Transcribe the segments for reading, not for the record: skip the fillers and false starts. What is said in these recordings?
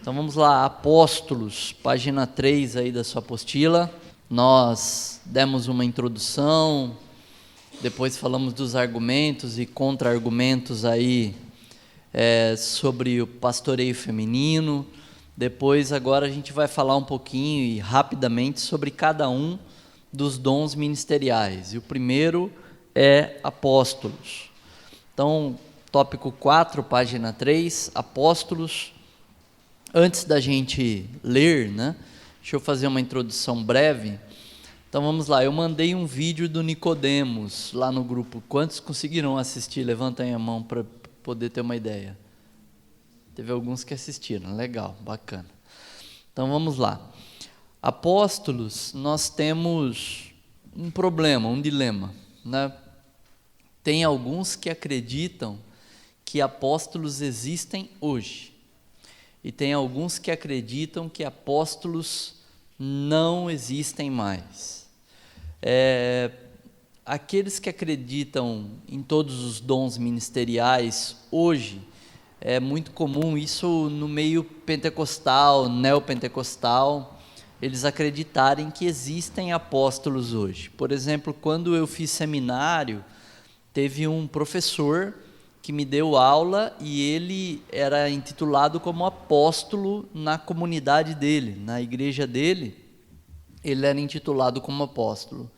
Então vamos lá, Apóstolos, página 3 aí da sua apostila. Nós demos uma introdução, depois falamos dos argumentos e contra-argumentos aí sobre o pastoreio feminino. Depois agora a gente vai falar um pouquinho e rapidamente sobre cada um dos dons ministeriais. E o primeiro é apóstolos. Então, tópico 4, página 3, apóstolos. Antes da gente ler, deixa eu fazer uma introdução breve. Então vamos lá, eu mandei um vídeo do Nicodemos lá no grupo. Quantos conseguiram assistir? Levantem a mão para poder ter uma ideia. Teve alguns que assistiram, legal, bacana. Então vamos lá. Apóstolos, nós temos um problema, um dilema, Tem alguns que acreditam que apóstolos existem hoje. E tem alguns que acreditam que apóstolos não existem mais. Aqueles que acreditam em todos os dons ministeriais hoje, é muito comum isso no meio pentecostal, neopentecostal, eles acreditarem que existem apóstolos hoje. Por exemplo, quando eu fiz seminário, teve um professor que me deu aula e ele era intitulado como apóstolo na comunidade dele, na igreja dele, ele era intitulado como apóstolo.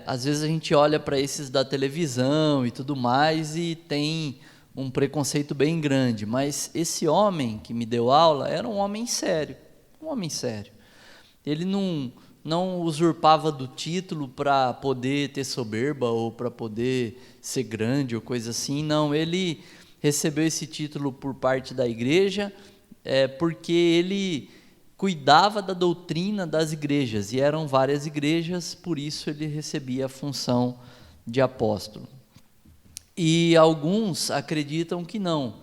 Às vezes a gente olha para esses da televisão e tudo mais e tem um preconceito bem grande, mas esse homem que me deu aula era um homem sério, Ele não usurpava do título para poder ter soberba ou para poder ser grande ou coisa assim, não, ele recebeu esse título por parte da igreja porque ele cuidava da doutrina das igrejas, e eram várias igrejas, por isso ele recebia a função de apóstolo. E alguns acreditam que não,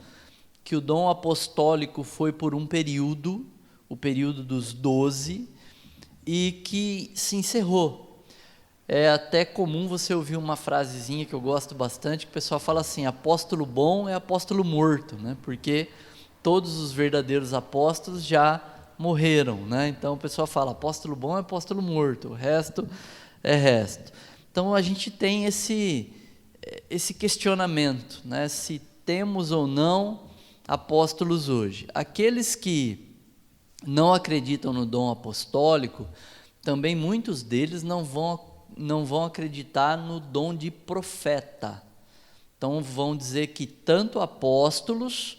que o dom apostólico foi por um período, o período dos 12, e que se encerrou. É até comum você ouvir uma frasezinha que eu gosto bastante, que o pessoal fala assim: apóstolo bom é apóstolo morto, porque todos os verdadeiros apóstolos já morreram, então o pessoal fala, apóstolo bom é apóstolo morto, o resto é resto. Então a gente tem esse questionamento, se temos ou não apóstolos hoje. Aqueles que não acreditam no dom apostólico, também muitos deles não vão acreditar no dom de profeta. Então vão dizer que tanto apóstolos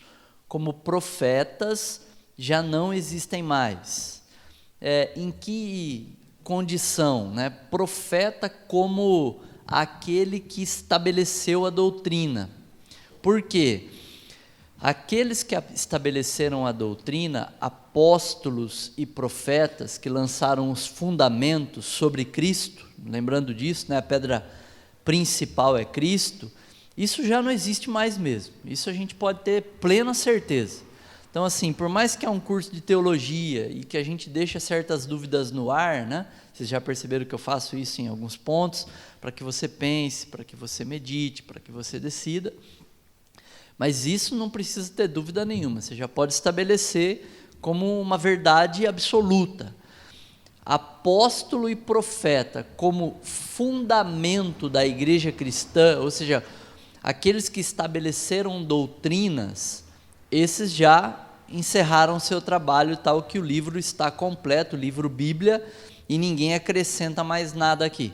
como profetas já não existem mais. Em que condição? Profeta como aquele que estabeleceu a doutrina. Por quê? Aqueles que estabeleceram a doutrina, apóstolos e profetas que lançaram os fundamentos sobre Cristo, lembrando disso, a pedra principal é Cristo, isso já não existe mais mesmo, isso a gente pode ter plena certeza. Então assim, por mais que é um curso de teologia e que a gente deixa certas dúvidas no ar, vocês já perceberam que eu faço isso em alguns pontos, para que você pense, para que você medite, para que você decida. Mas isso não precisa ter dúvida nenhuma, você já pode estabelecer como uma verdade absoluta. Apóstolo e profeta como fundamento da igreja cristã, ou seja, aqueles que estabeleceram doutrinas, esses já encerraram seu trabalho, tal que o livro está completo, o livro Bíblia, e ninguém acrescenta mais nada aqui,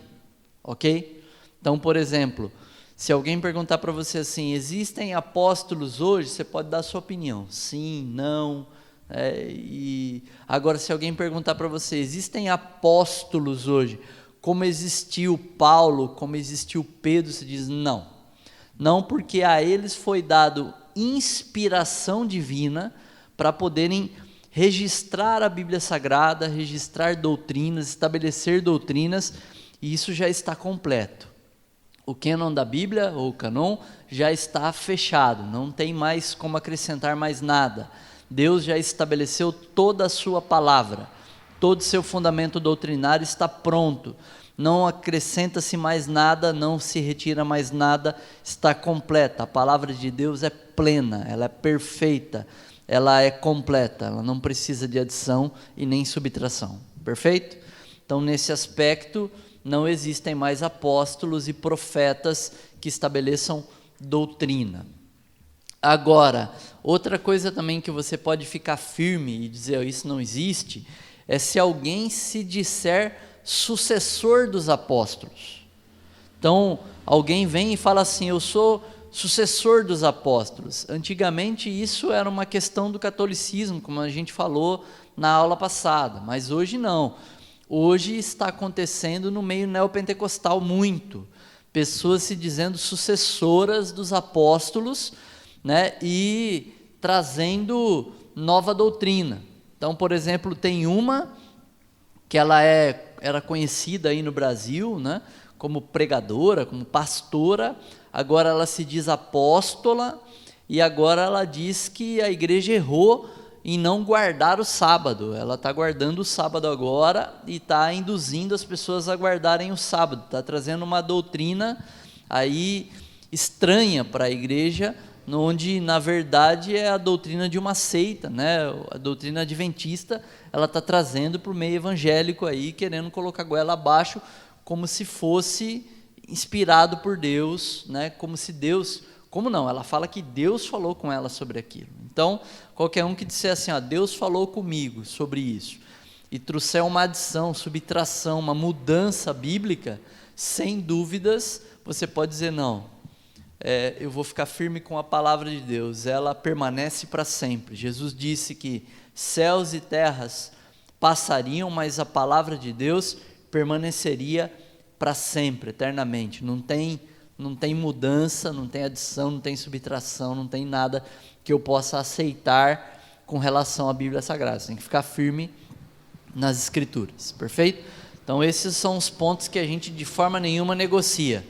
ok? Então, por exemplo, se alguém perguntar para você assim, existem apóstolos hoje? Você pode dar a sua opinião, sim, não. E agora, se alguém perguntar para você, existem apóstolos hoje? Como existiu Paulo, como existiu Pedro? Você diz não. Não, porque a eles foi dado inspiração divina para poderem registrar a Bíblia Sagrada, registrar doutrinas, estabelecer doutrinas, e isso já está completo. O cânon da Bíblia, ou cânon, já está fechado, não tem mais como acrescentar mais nada. Deus já estabeleceu toda a sua palavra, todo o seu fundamento doutrinário está pronto, não acrescenta-se mais nada, não se retira mais nada, está completa. A palavra de Deus é plena, ela é perfeita, ela é completa, ela não precisa de adição e nem subtração, perfeito? Então, nesse aspecto, não existem mais apóstolos e profetas que estabeleçam doutrina. Agora, outra coisa também que você pode ficar firme e dizer, isso não existe, é se alguém se disser sucessor dos apóstolos. Então, alguém vem e fala assim, eu sou sucessor dos apóstolos. Antigamente isso era uma questão do catolicismo, como a gente falou na aula passada, mas hoje não. Hoje está acontecendo no meio neopentecostal muito. Pessoas se dizendo sucessoras dos apóstolos, né, e trazendo nova doutrina. Então, por exemplo, tem uma que ela era conhecida aí no Brasil, né, como pregadora, como pastora, agora ela se diz apóstola, e agora ela diz que a igreja errou em não guardar o sábado. Ela está guardando o sábado agora e está induzindo as pessoas a guardarem o sábado, está trazendo uma doutrina aí estranha para a igreja, onde na verdade é a doutrina de uma seita, né? A doutrina adventista, ela está trazendo para o meio evangélico aí, querendo colocar a goela abaixo, como se fosse inspirado por Deus, né? Como se Deus, como não? Ela fala que Deus falou com ela sobre aquilo. Então, qualquer um que disser assim, Deus falou comigo sobre isso, e trouxer uma adição, subtração, uma mudança bíblica, sem dúvidas, você pode dizer não. Eu vou ficar firme com a palavra de Deus, ela permanece para sempre. Jesus disse que céus e terras passariam, mas a palavra de Deus permaneceria para sempre, eternamente. Não tem mudança, não tem adição, não tem subtração, não tem nada que eu possa aceitar com relação à Bíblia Sagrada. Você tem que ficar firme nas Escrituras, perfeito? Então esses são os pontos que a gente de forma nenhuma negocia.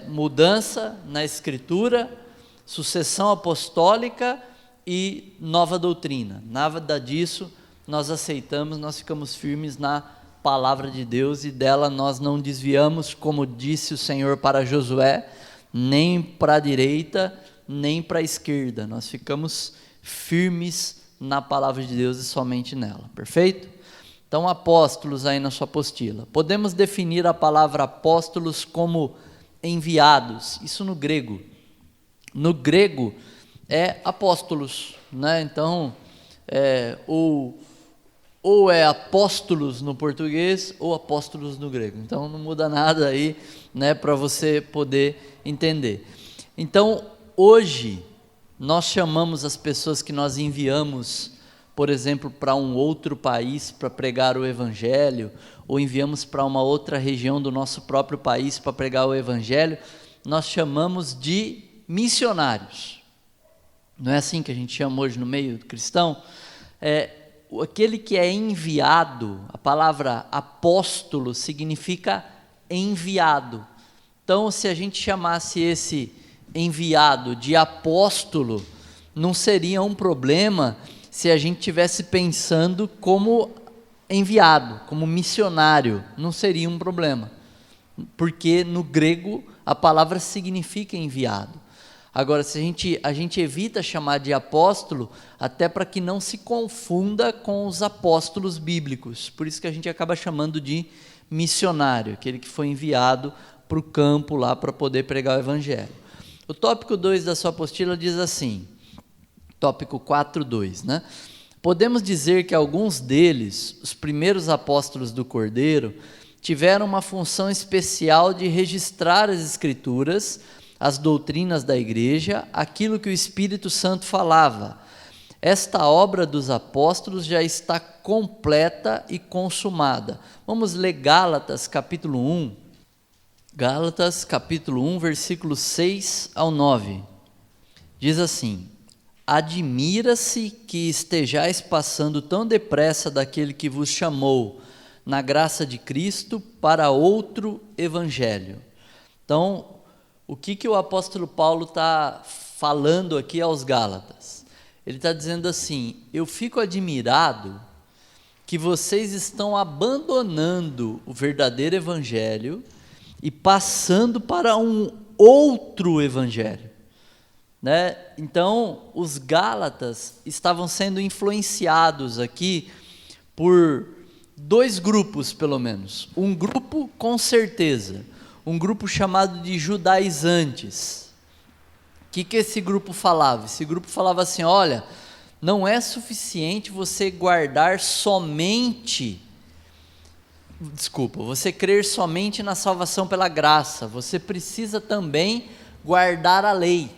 Mudança na Escritura, sucessão apostólica e nova doutrina. Nada disso nós aceitamos, nós ficamos firmes na palavra de Deus e dela nós não desviamos, como disse o Senhor para Josué, nem para a direita, nem para a esquerda. Nós ficamos firmes na palavra de Deus e somente nela, perfeito? Então, apóstolos aí na sua apostila. Podemos definir a palavra apóstolos como enviados, isso no grego. No grego é apóstolos, né? Então, ou é apóstolos no português ou apóstolos no grego. Então não muda nada aí, né, para você poder entender. Então, hoje nós chamamos as pessoas que nós enviamos, por exemplo, para um outro país para pregar o evangelho, ou enviamos para uma outra região do nosso próprio país para pregar o evangelho, nós chamamos de missionários. Não é assim que a gente chama hoje no meio cristão? Aquele que é enviado, a palavra apóstolo significa enviado. Então, se a gente chamasse esse enviado de apóstolo, não seria um problema se a gente estivesse pensando como enviado, como missionário, não seria um problema, porque no grego a palavra significa enviado. Agora, se a gente evita chamar de apóstolo, até para que não se confunda com os apóstolos bíblicos, por isso que a gente acaba chamando de missionário, aquele que foi enviado para o campo lá para poder pregar o evangelho. O tópico 2 da sua apostila diz assim, tópico 4.2, né? Podemos dizer que alguns deles, os primeiros apóstolos do Cordeiro, tiveram uma função especial de registrar as Escrituras, as doutrinas da igreja, aquilo que o Espírito Santo falava. Esta obra dos apóstolos já está completa e consumada. Vamos ler Gálatas capítulo 1. Gálatas capítulo 1, versículos 6 ao 9. Diz assim: admira-se que estejais passando tão depressa daquele que vos chamou na graça de Cristo para outro evangelho. Então, o que o apóstolo Paulo está falando aqui aos Gálatas? Ele está dizendo assim: eu fico admirado que vocês estão abandonando o verdadeiro evangelho e passando para um outro evangelho. né? Então, os Gálatas estavam sendo influenciados aqui por dois grupos, pelo menos. Um grupo, com certeza, um grupo chamado de judaizantes. O que esse grupo falava? Esse grupo falava assim: olha, não é suficiente você guardar somente, você crer somente na salvação pela graça, você precisa também guardar a lei.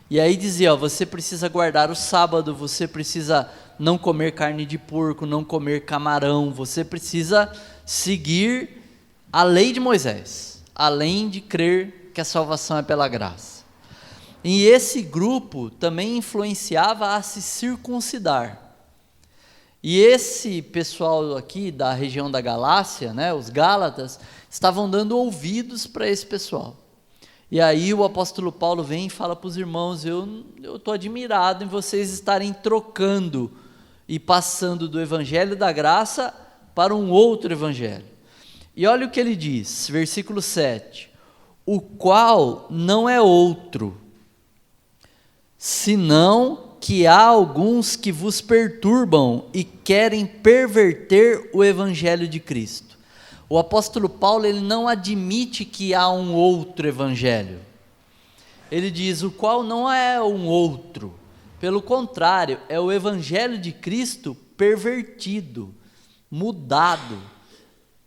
E aí dizia, ó, você precisa guardar o sábado, você precisa não comer carne de porco, não comer camarão, você precisa seguir a lei de Moisés, além de crer que a salvação é pela graça. E esse grupo também influenciava a se circuncidar. E esse pessoal aqui da região da Galácia, né, os Gálatas, estavam dando ouvidos para esse pessoal. E aí o apóstolo Paulo vem e fala para os irmãos: eu estou admirado em vocês estarem trocando e passando do evangelho da graça para um outro evangelho. E olha o que ele diz, versículo 7: o qual não é outro, senão que há alguns que vos perturbam e querem perverter o evangelho de Cristo. O apóstolo Paulo, ele não admite que há um outro evangelho. Ele diz, o qual não é um outro. Pelo contrário, é o evangelho de Cristo pervertido, mudado.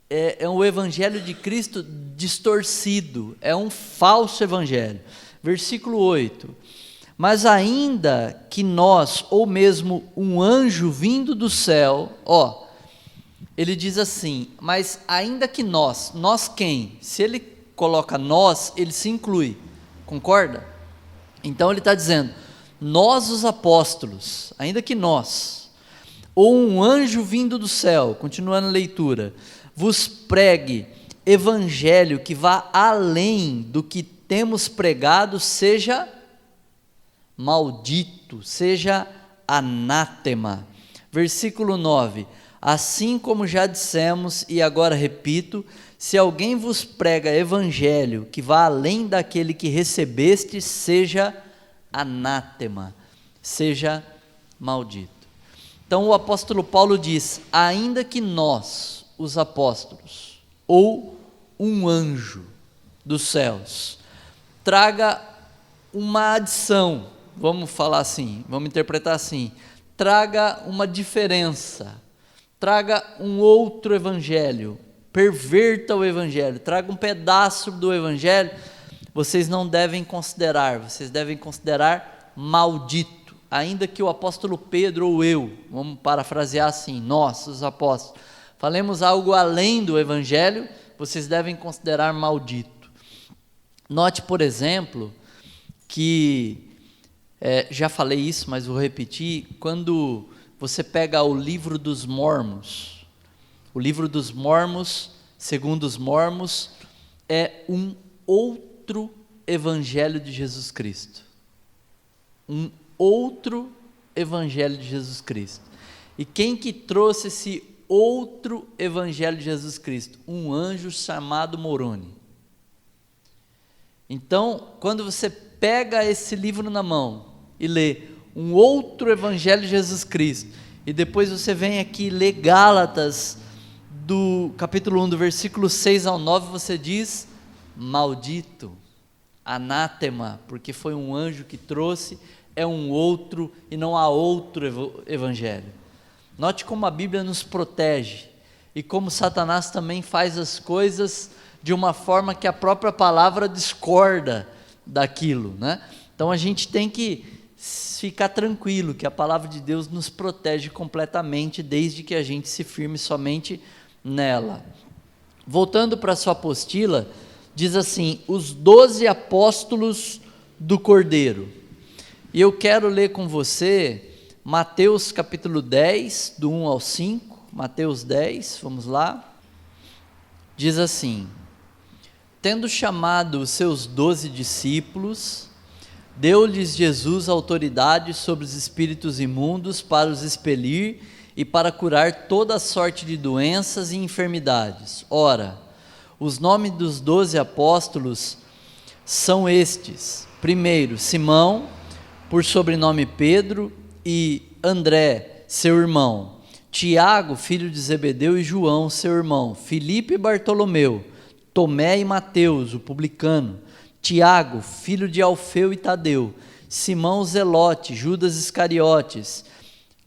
É um evangelho de Cristo distorcido, é um falso evangelho. Versículo 8. Mas ainda que nós, ou mesmo um anjo vindo do céu, ele diz assim, mas ainda que nós quem? Se ele coloca nós, ele se inclui, concorda? Então ele está dizendo, nós os apóstolos, ainda que nós, ou um anjo vindo do céu, continuando a leitura, vos pregue evangelho que vá além do que temos pregado, seja maldito, seja anátema. Versículo 9, assim como já dissemos e agora repito, se alguém vos prega evangelho que vá além daquele que recebeste, seja anátema, seja maldito. Então o apóstolo Paulo diz, ainda que nós, os apóstolos, ou um anjo dos céus, traga uma adição, vamos falar assim, vamos interpretar assim, traga uma diferença, traga um outro evangelho, perverta o evangelho, traga um pedaço do evangelho, vocês não devem considerar, vocês devem considerar maldito, ainda que o apóstolo Pedro ou eu, vamos parafrasear assim, nós, os apóstolos, falemos algo além do evangelho, vocês devem considerar maldito. Note, por exemplo, que, já falei isso, mas vou repetir, quando você pega o livro dos Mormons, o livro dos Mormons, segundo os Mormons, é um outro evangelho de Jesus Cristo. Um outro evangelho de Jesus Cristo. E quem que trouxe esse outro evangelho de Jesus Cristo? Um anjo chamado Moroni. Então, quando você pega esse livro na mão e lê um outro evangelho de Jesus Cristo, e depois você vem aqui ler Gálatas, do capítulo 1, do versículo 6 ao 9, você diz, maldito, anátema, porque foi um anjo que trouxe, é um outro, e não há outro evangelho. Note como a Bíblia nos protege, e como Satanás também faz as coisas de uma forma que a própria palavra discorda daquilo, né? Então a gente tem que ficar tranquilo, que a palavra de Deus nos protege completamente, desde que a gente se firme somente nela. Voltando para a sua apostila, diz assim, os 12 apóstolos do Cordeiro, e eu quero ler com você, Mateus capítulo 10, do 1 ao 5, Mateus 10, vamos lá, diz assim, tendo chamado os seus 12 discípulos, deu-lhes Jesus autoridade sobre os espíritos imundos para os expelir e para curar toda sorte de doenças e enfermidades. Ora, os nomes dos 12 apóstolos são estes: primeiro, Simão, por sobrenome Pedro, e André, seu irmão, Tiago, filho de Zebedeu, e João, seu irmão, Filipe e Bartolomeu, Tomé e Mateus, o publicano, Tiago, filho de Alfeu e Tadeu, Simão Zelote, Judas Iscariotes,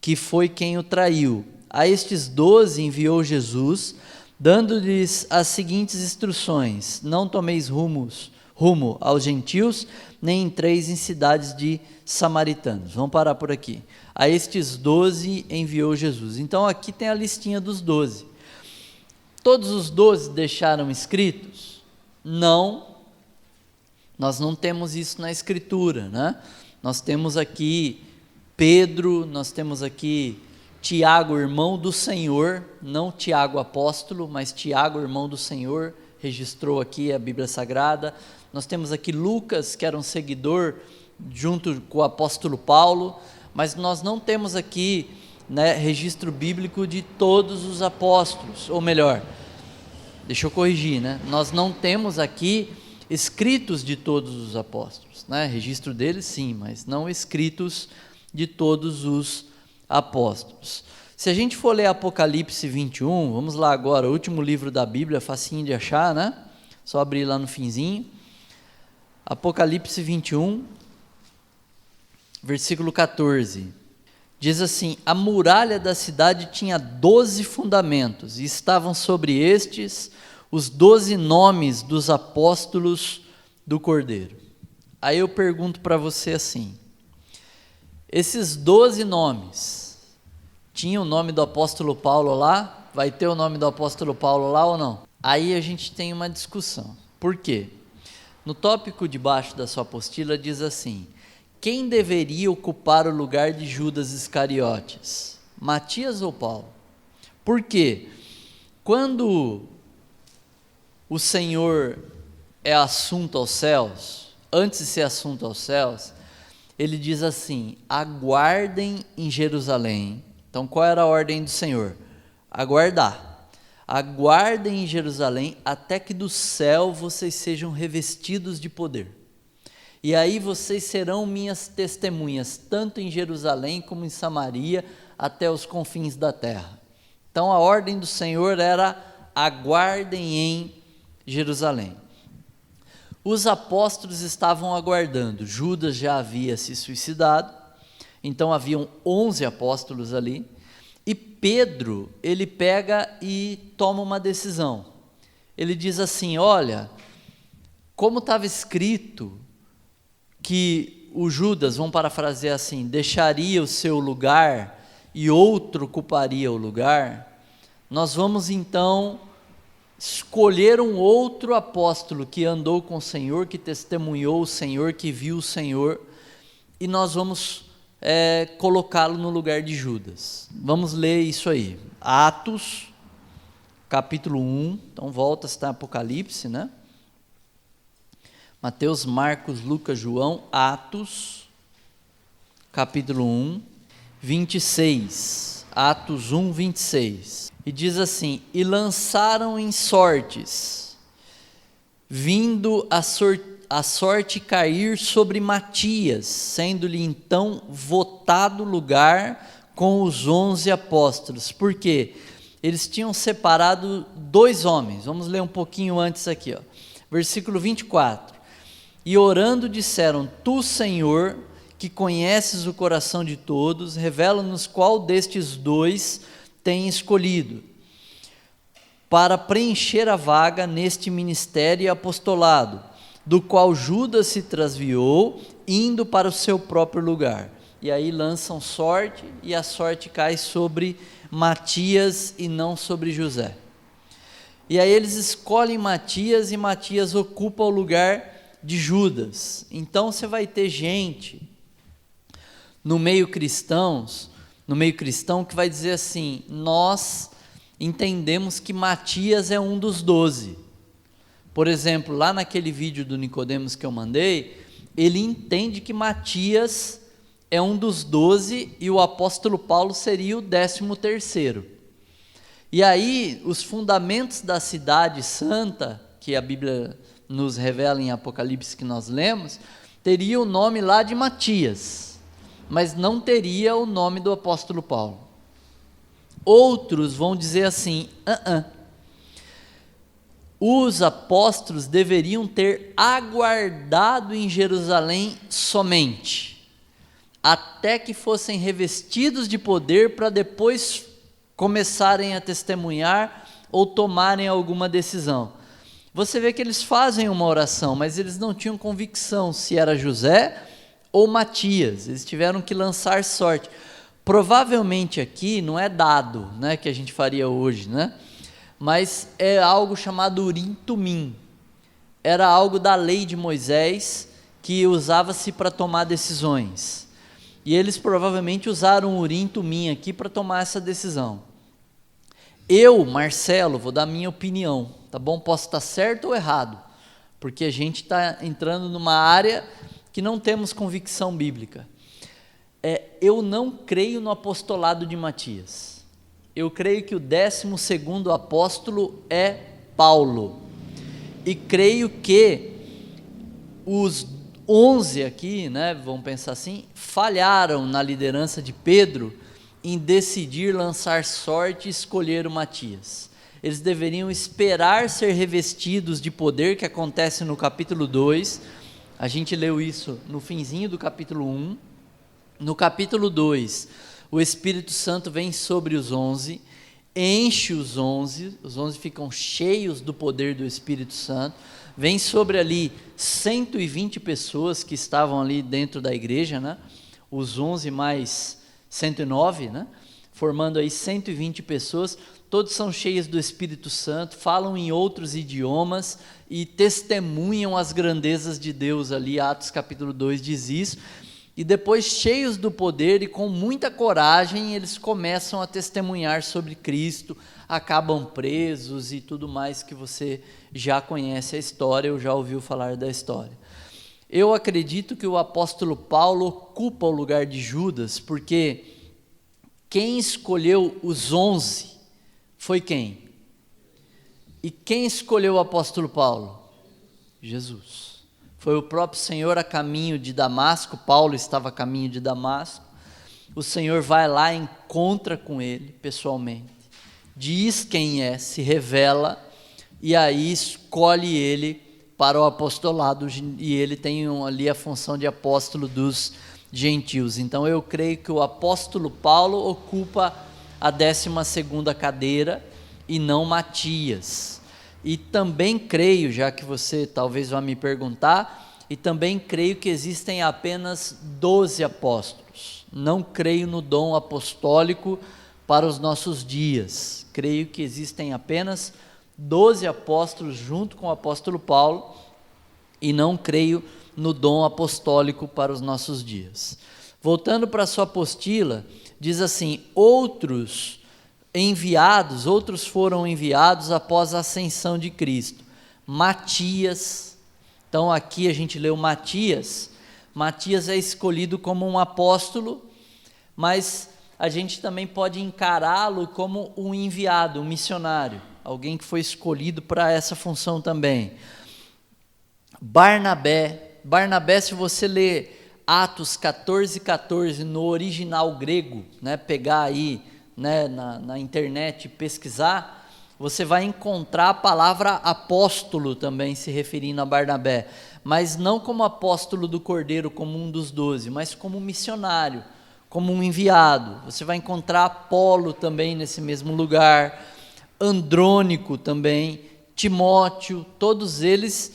que foi quem o traiu. A estes 12 enviou Jesus, dando-lhes as seguintes instruções: não tomeis rumo aos gentios, nem entreis em cidades de samaritanos. Vamos parar por aqui. A estes 12 enviou Jesus. Então aqui tem a listinha dos 12. Todos os 12 deixaram escritos? Não. Nós não temos isso na Escritura, né? Nós temos aqui Pedro, nós temos aqui Tiago, irmão do Senhor, não Tiago apóstolo, mas Tiago, irmão do Senhor, registrou aqui a Bíblia Sagrada. Nós temos aqui Lucas, que era um seguidor junto com o apóstolo Paulo, mas nós não temos aqui, né, registro bíblico de todos os apóstolos, ou melhor, deixa eu corrigir, né? Nós não temos aqui escritos de todos os apóstolos, né? Registro deles sim, mas não escritos de todos os apóstolos. Se a gente for ler Apocalipse 21, vamos lá agora, o último livro da Bíblia, facinho de achar, né? Só abrir lá no finzinho. Apocalipse 21, versículo 14. Diz assim: a muralha da cidade tinha 12 fundamentos, e estavam sobre estes os 12 nomes dos apóstolos do Cordeiro. Aí eu pergunto para você assim: esses 12 nomes, tinha o nome do apóstolo Paulo lá? Vai ter o nome do apóstolo Paulo lá ou não? Aí a gente tem uma discussão. Por quê? No tópico debaixo da sua apostila diz assim: quem deveria ocupar o lugar de Judas Iscariotes? Matias ou Paulo? Por quê? Quando o Senhor é assunto aos céus, antes de ser assunto aos céus, ele diz assim: aguardem em Jerusalém. Então qual era a ordem do Senhor? Aguardar. Aguardem em Jerusalém até que do céu vocês sejam revestidos de poder. E aí vocês serão minhas testemunhas, tanto em Jerusalém como em Samaria, até os confins da terra. Então a ordem do Senhor era: aguardem em Jerusalém. Os apóstolos estavam aguardando. Judas já havia se suicidado, então haviam 11 apóstolos ali, e Pedro, ele pega e toma uma decisão. Ele diz assim: olha, como estava escrito que o Judas, vamos parafrasear assim, deixaria o seu lugar e outro ocuparia o lugar, nós vamos então escolher um outro apóstolo que andou com o Senhor, que testemunhou o Senhor, que viu o Senhor, e nós vamos colocá-lo no lugar de Judas. Vamos ler isso aí, Atos, capítulo 1, então volta, está em Apocalipse, né? Mateus, Marcos, Lucas, João, Atos, capítulo 1, 26, Atos 1, 26, e diz assim: e lançaram em sortes, vindo a sorte cair sobre Matias, sendo-lhe então votado lugar com os 11 apóstolos. Por quê? Eles tinham separado 2 homens, vamos ler um pouquinho antes aqui, ó. Versículo 24, e orando disseram: tu, Senhor, que conheces o coração de todos, revela-nos qual destes 2 tem escolhido, para preencher a vaga neste ministério e apostolado, do qual Judas se transviou, indo para o seu próprio lugar. E aí lançam sorte, e a sorte cai sobre Matias e não sobre José. E aí eles escolhem Matias, e Matias ocupa o lugar de Judas. Então você vai ter gente no meio cristão que vai dizer assim: nós entendemos que Matias é um dos 12. Por exemplo, lá naquele vídeo do Nicodemos que eu mandei, ele entende que Matias é um dos 12 e o apóstolo Paulo seria o 13º. E aí, os fundamentos da cidade santa, que a Bíblia nos revela em Apocalipse que nós lemos, teria o nome lá de Matias, mas não teria o nome do apóstolo Paulo. Outros vão dizer assim, os apóstolos deveriam ter aguardado em Jerusalém somente, até que fossem revestidos de poder para depois começarem a testemunhar ou tomarem alguma decisão. Você vê que eles fazem uma oração, mas eles não tinham convicção se era José ou Matias, eles tiveram que lançar sorte. Provavelmente aqui não é dado, né, que a gente faria hoje, né? Mas é algo chamado Urim Tumim, era algo da lei de Moisés que usava-se para tomar decisões, e eles provavelmente usaram o Urim Tumim aqui para tomar essa decisão. Eu, Marcelo, vou dar minha opinião, tá bom? Posso estar certo ou errado, porque a gente está entrando numa área que não temos convicção bíblica. Eu não creio no apostolado de Matias. Eu creio que o 12º apóstolo é Paulo, e creio que os 11 aqui, né, vamos pensar assim, falharam na liderança de Pedro em decidir lançar sorte e escolher o Matias. Eles deveriam esperar ser revestidos de poder, que acontece no capítulo 2, a gente leu isso no finzinho do capítulo 1, no capítulo 2, o Espírito Santo vem sobre os 11, enche os 11 ficam cheios do poder do Espírito Santo, vem sobre ali 120 pessoas que estavam ali dentro da igreja, né? Os 11 mais 109, né? Formando aí 120 pessoas, todos são cheios do Espírito Santo, falam em outros idiomas e testemunham as grandezas de Deus ali, Atos capítulo 2 diz isso. E depois, cheios do poder e com muita coragem, eles começam a testemunhar sobre Cristo, acabam presos e tudo mais que você já conhece a história, ou já ouviu falar da história. Eu acredito que o apóstolo Paulo ocupa o lugar de Judas, porque quem escolheu os 11 foi quem? E quem escolheu o apóstolo Paulo? Jesus. Foi o próprio Senhor a caminho de Damasco, Paulo estava a caminho de Damasco, o Senhor vai lá e encontra com ele pessoalmente, diz quem é, se revela, e aí escolhe ele para o apostolado, e ele tem ali a função de apóstolo dos gentios. Então eu creio que o apóstolo Paulo ocupa a 12ª cadeira e não Matias. E também creio, já que você talvez vá me perguntar, e também creio que existem apenas 12 apóstolos. Não creio no dom apostólico para os nossos dias. Creio que existem apenas 12 apóstolos junto com o apóstolo Paulo, e não creio no dom apostólico para os nossos dias. Voltando para a sua apostila, diz assim: outros foram enviados após a ascensão de Cristo. Matias, então aqui a gente leu Matias é escolhido como um apóstolo, mas a gente também pode encará-lo como um enviado, um missionário, alguém que foi escolhido para essa função também. Barnabé, se você ler Atos 14:14 no original grego, né, pegar aí, né, na internet, pesquisar, você vai encontrar a palavra apóstolo também se referindo a Barnabé, mas não como apóstolo do Cordeiro, como um dos 12, mas como missionário, como um enviado. Você vai encontrar Apolo também nesse mesmo lugar, Andrônico também, Timóteo, todas eles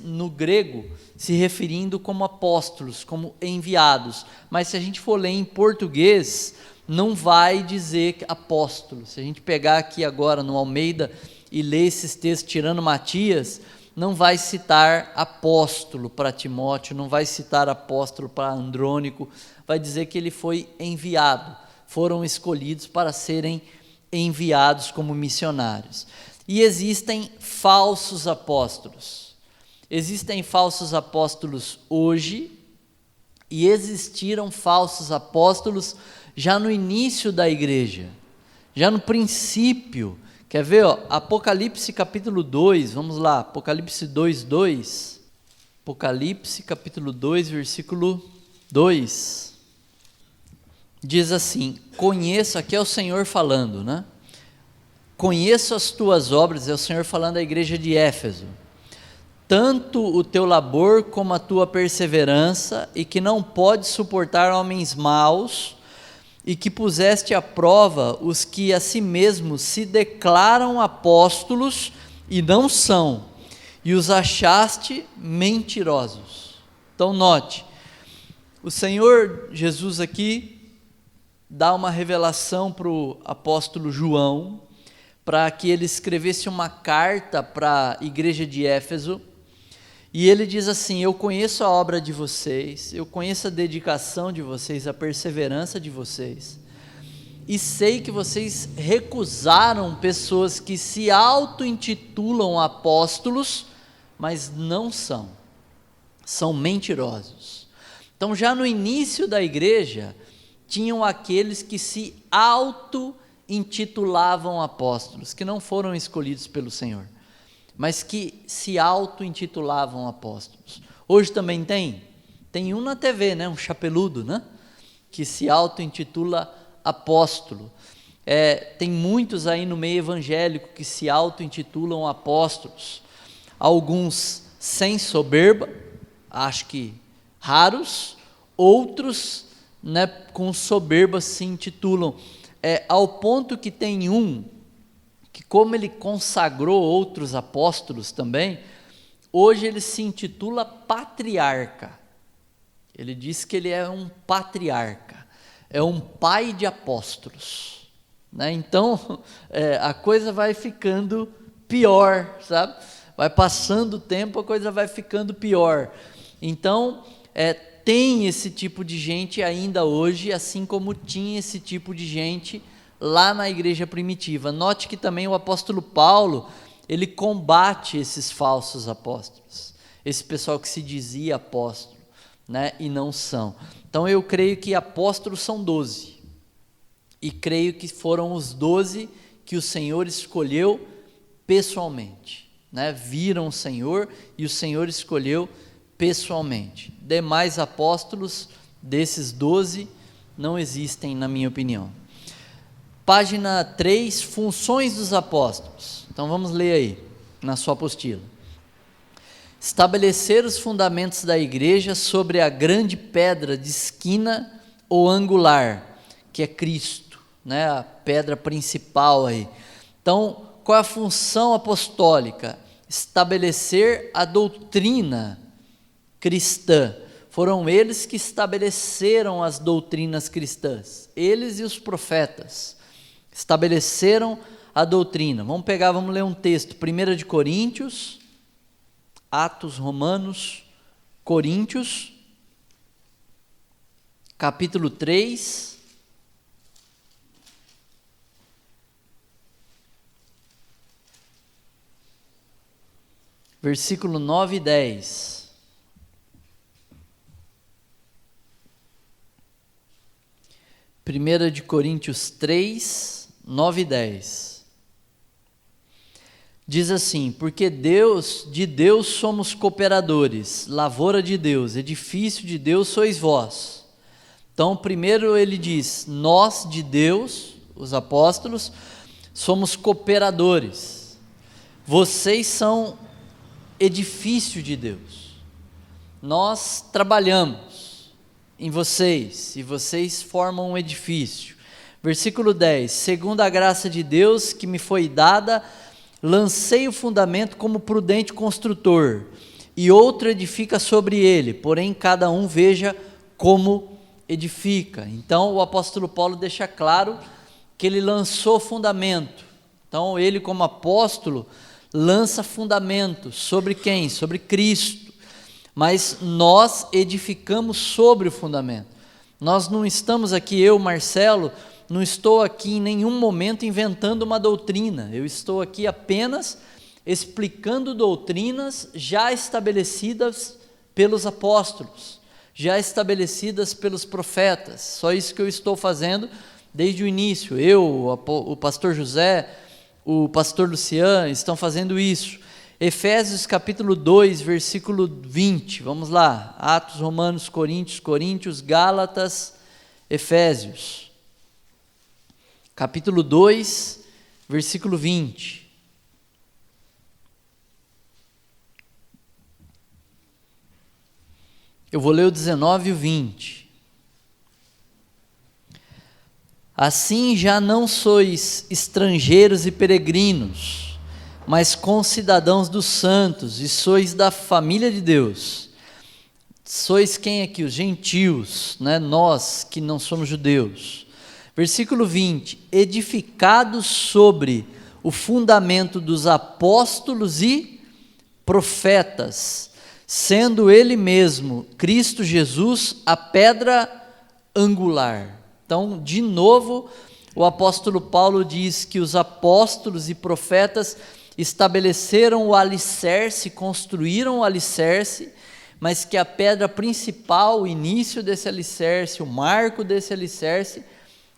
no grego se referindo como apóstolos, como enviados. Mas se a gente for ler em português, não vai dizer apóstolo. Se a gente pegar aqui agora no Almeida e ler esses textos tirando Matias, não vai citar apóstolo para Timóteo, não vai citar apóstolo para Andrônico, vai dizer que ele foi enviado, foram escolhidos para serem enviados como missionários. E existem falsos apóstolos. Existem falsos apóstolos hoje, e existiram falsos apóstolos já no início da igreja, já no princípio, Quer ver? Ó? Apocalipse capítulo 2, vamos lá, Apocalipse 2:2. Apocalipse capítulo 2, versículo 2. Diz assim: conheço, aqui é o Senhor falando, né? Conheço as tuas obras, é o Senhor falando à igreja de Éfeso, tanto o teu labor como a tua perseverança, e que não podes suportar homens maus, e que puseste à prova os que a si mesmos se declaram apóstolos e não são, e os achaste mentirosos. Então note, o Senhor Jesus aqui dá uma revelação para o apóstolo João, para que ele escrevesse uma carta para a igreja de Éfeso, e ele diz assim: eu conheço a obra de vocês, eu conheço a dedicação de vocês, a perseverança de vocês, e sei que vocês recusaram pessoas que se auto-intitulam apóstolos, mas não são, são mentirosos. Então já no início da igreja, tinham aqueles que se auto-intitulavam apóstolos, que não foram escolhidos pelo Senhor, mas que se auto-intitulavam apóstolos. Hoje também tem um na TV, né, um chapeludo, né, que se auto-intitula apóstolo. Tem muitos aí no meio evangélico que se auto-intitulam apóstolos, alguns sem soberba, acho que raros, outros, né, com soberba se intitulam, ao ponto que tem um que, como ele consagrou outros apóstolos também, hoje ele se intitula patriarca. Ele diz que ele é um patriarca, é um pai de apóstolos, né? Então a coisa vai ficando pior, sabe? Vai passando o tempo, a coisa vai ficando pior. Então tem esse tipo de gente ainda hoje, assim como tinha esse tipo de gente lá na igreja primitiva. Note que também o apóstolo Paulo, ele combate esses falsos apóstolos, esse pessoal que se dizia apóstolo, né, e não são. Então eu creio que apóstolos são 12, e creio que foram os 12 que o Senhor escolheu pessoalmente, né, viram o Senhor e o Senhor escolheu pessoalmente. Demais apóstolos desses 12 não existem, na minha opinião. Página 3, funções dos apóstolos. Então vamos ler aí, na sua apostila. Estabelecer os fundamentos da igreja sobre a grande pedra de esquina ou angular, que é Cristo, né, a pedra principal aí. Então, qual é a função apostólica? Estabelecer a doutrina cristã. Foram eles que estabeleceram as doutrinas cristãs, eles e os profetas estabeleceram a doutrina. Vamos ler um texto, 1 de Coríntios, Atos, Romanos, Coríntios, capítulo 3, versículo 9 e 10. 1 de Coríntios 3, 9 e 10. Diz assim: porque de Deus somos cooperadores, lavoura de Deus, edifício de Deus sois vós. Então, primeiro ele diz, nós de Deus, os apóstolos, somos cooperadores. Vocês são edifício de Deus. Nós trabalhamos em vocês, e vocês formam um edifício. Versículo 10, segundo a graça de Deus que me foi dada, lancei o fundamento como prudente construtor, e outro edifica sobre ele, porém cada um veja como edifica. Então o apóstolo Paulo deixa claro que ele lançou fundamento. Então ele, como apóstolo, lança fundamento sobre quem? Sobre Cristo. Mas nós edificamos sobre o fundamento. Nós não estamos aqui, eu, Marcelo, não estou aqui em nenhum momento inventando uma doutrina. Eu estou aqui apenas explicando doutrinas já estabelecidas pelos apóstolos, já estabelecidas pelos profetas. Só isso que eu estou fazendo desde o início. Eu, o pastor José, o pastor Lucian estão fazendo isso. Efésios capítulo 2, versículo 20, vamos lá, Atos, Romanos, Coríntios, Gálatas, Efésios, capítulo 2, versículo 20. Eu vou ler o 19 e o 20. Assim já não sois estrangeiros e peregrinos, mas concidadãos dos santos, e sois da família de Deus. Sois quem aqui? Os gentios, né? Nós que não somos judeus. Versículo 20, edificados sobre o fundamento dos apóstolos e profetas, sendo ele mesmo, Cristo Jesus, a pedra angular. Então, de novo, o apóstolo Paulo diz que os apóstolos e profetas estabeleceram o alicerce, construíram o alicerce, mas que a pedra principal, o início desse alicerce, o marco desse alicerce,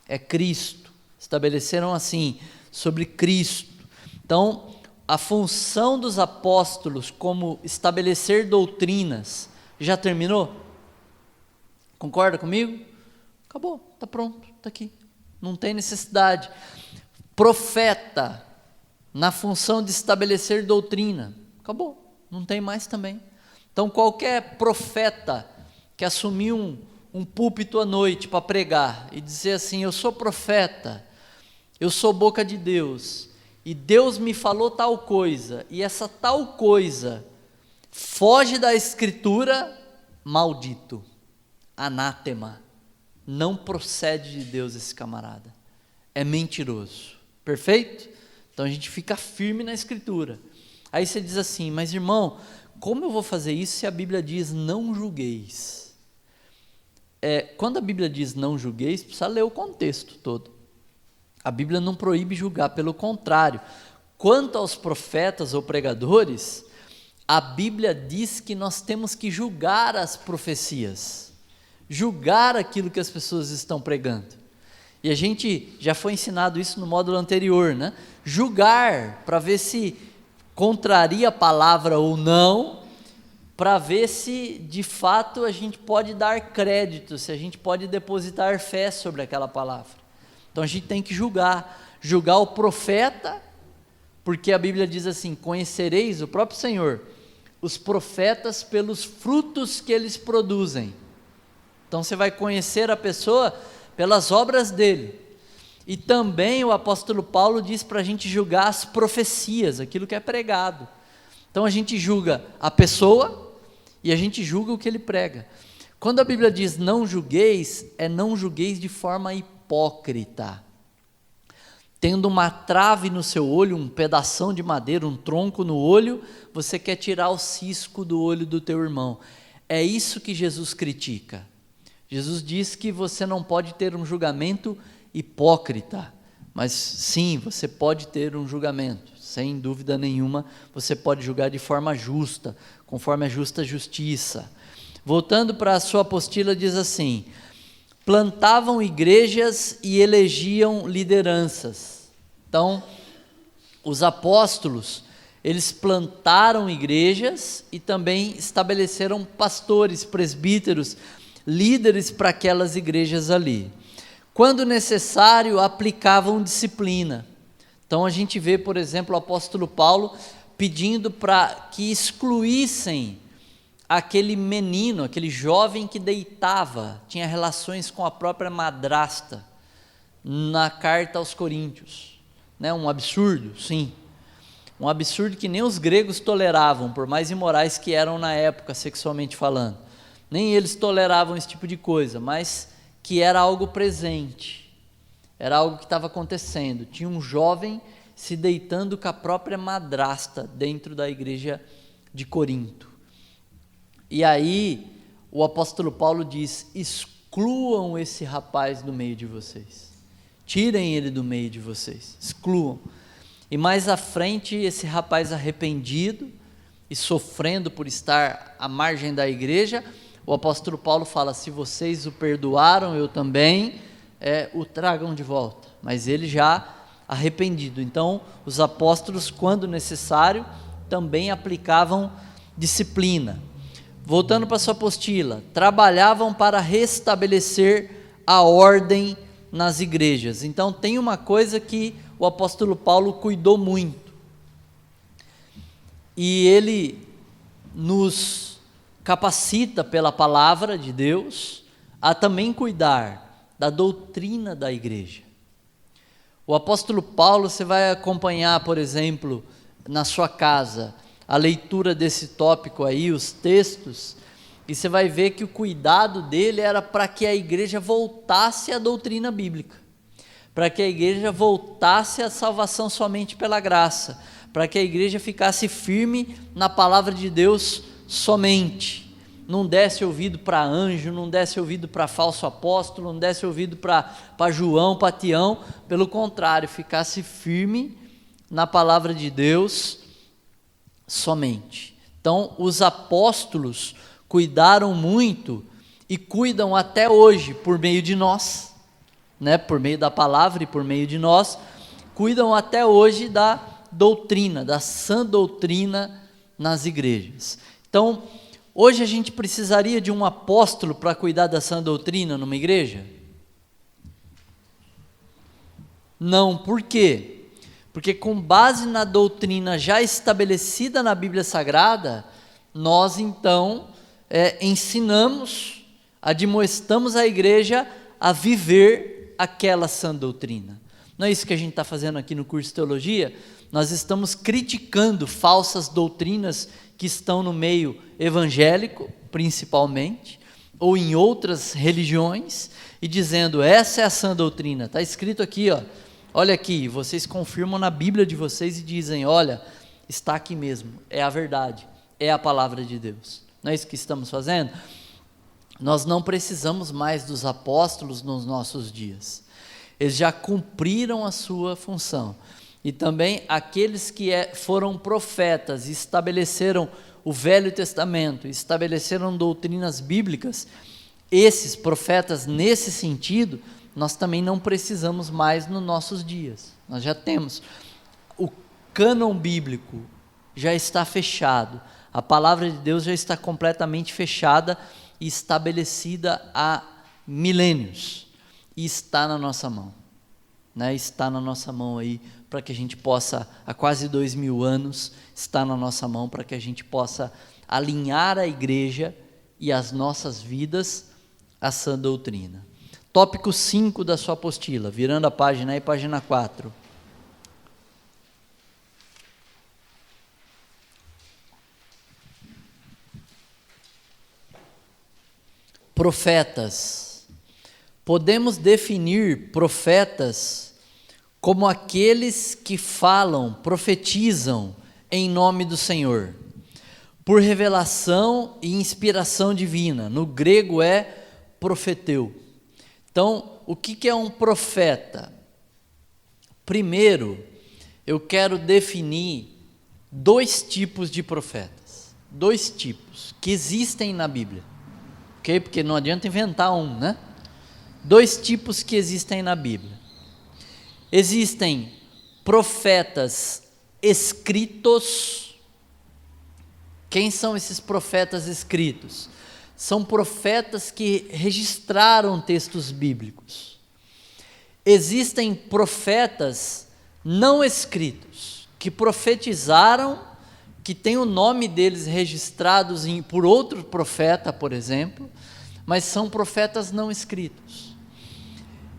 é Cristo. Estabeleceram assim, sobre Cristo. Então, a função dos apóstolos como estabelecer doutrinas, já terminou? Concorda comigo? Acabou, está pronto, está aqui. Não tem necessidade. Profeta, na função de estabelecer doutrina, acabou, não tem mais também. Então, qualquer profeta que assumiu um púlpito à noite para pregar e dizer assim: eu sou profeta, eu sou boca de Deus, e Deus me falou tal coisa, e essa tal coisa foge da Escritura, maldito, anátema, não procede de Deus esse camarada, é mentiroso, perfeito? Então a gente fica firme na Escritura. Aí você diz assim: mas irmão, como eu vou fazer isso se a Bíblia diz não julgueis? Quando a Bíblia diz não julgueis, precisa ler o contexto todo. A Bíblia não proíbe julgar, pelo contrário. Quanto aos profetas ou pregadores, a Bíblia diz que nós temos que julgar as profecias, julgar aquilo que as pessoas estão pregando. E a gente já foi ensinado isso no módulo anterior, né? Julgar, para ver se contraria a palavra ou não, para ver se de fato a gente pode dar crédito, se a gente pode depositar fé sobre aquela palavra. Então a gente tem que julgar o profeta, porque a Bíblia diz assim: conhecereis, o próprio Senhor, os profetas pelos frutos que eles produzem. Então você vai conhecer a pessoa pelas obras dele. E também o apóstolo Paulo diz para a gente julgar as profecias, aquilo que é pregado. Então a gente julga a pessoa e a gente julga o que ele prega. Quando a Bíblia diz não julgueis, não julgueis de forma hipócrita. Tendo uma trave no seu olho, um pedação de madeira, um tronco no olho, você quer tirar o cisco do olho do teu irmão. É isso que Jesus critica. Jesus diz que você não pode ter um julgamento hipócrita, mas sim, você pode ter um julgamento, sem dúvida nenhuma, você pode julgar de forma justa, conforme a justa justiça. Voltando para a sua apostila, diz assim: plantavam igrejas e elegiam lideranças. Então, os apóstolos, eles plantaram igrejas e também estabeleceram pastores, presbíteros, líderes para aquelas igrejas ali. Quando necessário, aplicavam disciplina. Então a gente vê, por exemplo, o apóstolo Paulo pedindo para que excluíssem aquele menino, aquele jovem que deitava, tinha relações com a própria madrasta, na carta aos Coríntios, né? Um absurdo, sim, um absurdo que nem os gregos toleravam, por mais imorais que eram na época, sexualmente falando, nem eles toleravam esse tipo de coisa, mas que era algo presente, era algo que estava acontecendo. Tinha um jovem se deitando com a própria madrasta dentro da igreja de Corinto. E aí o apóstolo Paulo diz: excluam esse rapaz do meio de vocês, tirem ele do meio de vocês, excluam. E mais à frente, esse rapaz arrependido e sofrendo por estar à margem da igreja, o apóstolo Paulo fala: se vocês o perdoaram, eu também, o tragam de volta. Mas ele já arrependido. Então, os apóstolos, quando necessário, também aplicavam disciplina. Voltando para a sua apostila, trabalhavam para restabelecer a ordem nas igrejas. Então, tem uma coisa que o apóstolo Paulo cuidou muito, e ele nos capacita pela palavra de Deus a também cuidar da doutrina da igreja. O apóstolo Paulo, você vai acompanhar, por exemplo, na sua casa, a leitura desse tópico aí, os textos, e você vai ver que o cuidado dele era para que a igreja voltasse à doutrina bíblica, para que a igreja voltasse à salvação somente pela graça, para que a igreja ficasse firme na palavra de Deus somente, não desse ouvido para anjo, não desse ouvido para falso apóstolo, não desse ouvido para João, para Tião, pelo contrário, ficasse firme na palavra de Deus somente. Então, os apóstolos cuidaram muito e cuidam até hoje por meio de nós, né? Por meio da palavra e por meio de nós, cuidam até hoje da doutrina, da sã doutrina nas igrejas. Então, hoje a gente precisaria de um apóstolo para cuidar da sã doutrina numa igreja? Não, por quê? Porque com base na doutrina já estabelecida na Bíblia Sagrada, nós então ensinamos, admoestamos a igreja a viver aquela sã doutrina. Não é isso que a gente está fazendo aqui no curso de teologia? Nós estamos criticando falsas doutrinas que estão no meio evangélico, principalmente, ou em outras religiões, e dizendo, essa é a sã doutrina. Está escrito aqui, ó. Olha aqui, vocês confirmam na Bíblia de vocês e dizem, olha, está aqui mesmo, é a verdade, é a palavra de Deus. Não é isso que estamos fazendo? Nós não precisamos mais dos apóstolos nos nossos dias. Eles já cumpriram a sua função. E também aqueles que foram profetas e estabeleceram o Velho Testamento, estabeleceram doutrinas bíblicas, esses profetas nesse sentido, nós também não precisamos mais nos nossos dias. Nós já temos. O cânon bíblico já está fechado. A palavra de Deus já está completamente fechada e estabelecida há milênios. E está na nossa mão. Né? Está na nossa mão aí, para que a gente possa, há quase 2000 anos, está na nossa mão para que a gente possa alinhar a igreja e as nossas vidas à sã doutrina. Tópico 5 da sua apostila, virando a página aí, página 4. Profetas. Podemos definir profetas como aqueles que falam, profetizam em nome do Senhor, por revelação e inspiração divina. No grego é profeteu. Então, o que é um profeta? Primeiro, eu quero definir 2 tipos de profetas. 2 tipos que existem na Bíblia. Ok? Porque não adianta inventar um, né? 2 tipos que existem na Bíblia. Existem profetas escritos. Quem são esses profetas escritos? São profetas que registraram textos bíblicos. Existem profetas não escritos, que profetizaram, que tem o nome deles registrados por outro profeta, por exemplo, mas são profetas não escritos.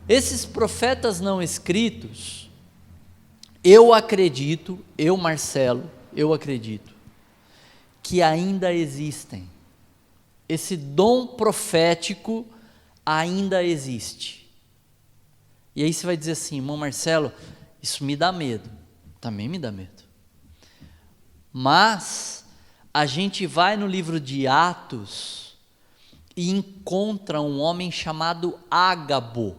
Esses profetas não escritos, eu acredito, Marcelo, que ainda existem. Esse dom profético ainda existe. E aí você vai dizer assim, irmão Marcelo, isso me dá medo. Também me dá medo. Mas a gente vai no livro de Atos e encontra um homem chamado Ágabo.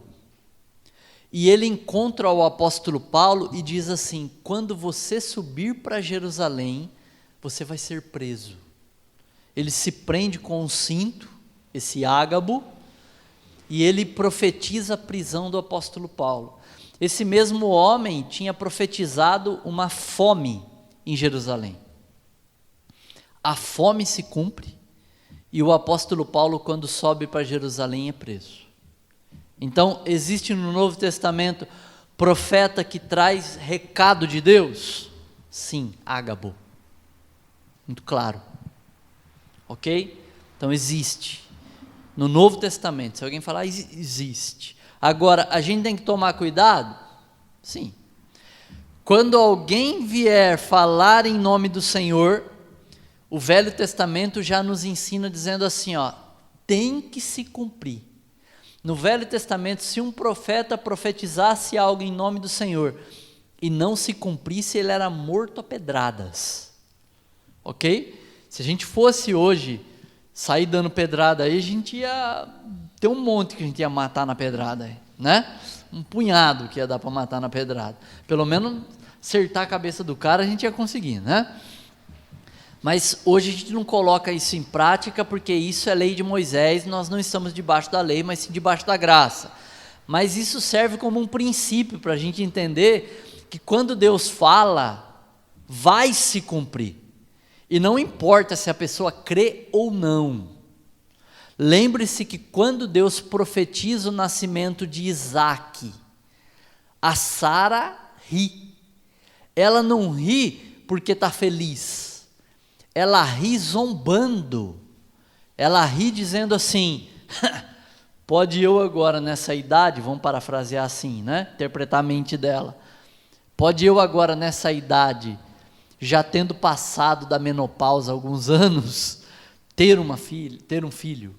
E ele encontra o apóstolo Paulo e diz assim, quando você subir para Jerusalém, você vai ser preso. Ele se prende com um cinto, esse Ágabo, e ele profetiza a prisão do apóstolo Paulo. Esse mesmo homem tinha profetizado uma fome em Jerusalém. A fome se cumpre e o apóstolo Paulo, quando sobe para Jerusalém, é preso. Então, existe no Novo Testamento profeta que traz recado de Deus? Sim, Ágabo. Muito claro. Ok? Então, existe. No Novo Testamento, se alguém falar, existe. Agora, a gente tem que tomar cuidado? Sim. Quando alguém vier falar em nome do Senhor, o Velho Testamento já nos ensina dizendo assim, ó, tem que se cumprir. No Velho Testamento, se um profeta profetizasse algo em nome do Senhor e não se cumprisse, ele era morto a pedradas. Ok? Se a gente fosse hoje sair dando pedrada aí, a gente ia ter um monte que a gente ia matar na pedrada aí, né? Um punhado que ia dar para matar na pedrada. Pelo menos acertar a cabeça do cara a gente ia conseguir, né? Mas hoje a gente não coloca isso em prática, porque isso é lei de Moisés, nós não estamos debaixo da lei, mas sim debaixo da graça. Mas isso serve como um princípio para a gente entender que quando Deus fala, vai se cumprir. E não importa se a pessoa crê ou não. Lembre-se que quando Deus profetiza o nascimento de Isaque, a Sara ri. Ela não ri porque está feliz. Ela ri zombando. Ela ri dizendo assim, pode eu agora nessa idade, vamos parafrasear assim, né? Interpretar a mente dela. Pode eu agora nessa idade, já tendo passado da menopausa alguns anos, ter um filho.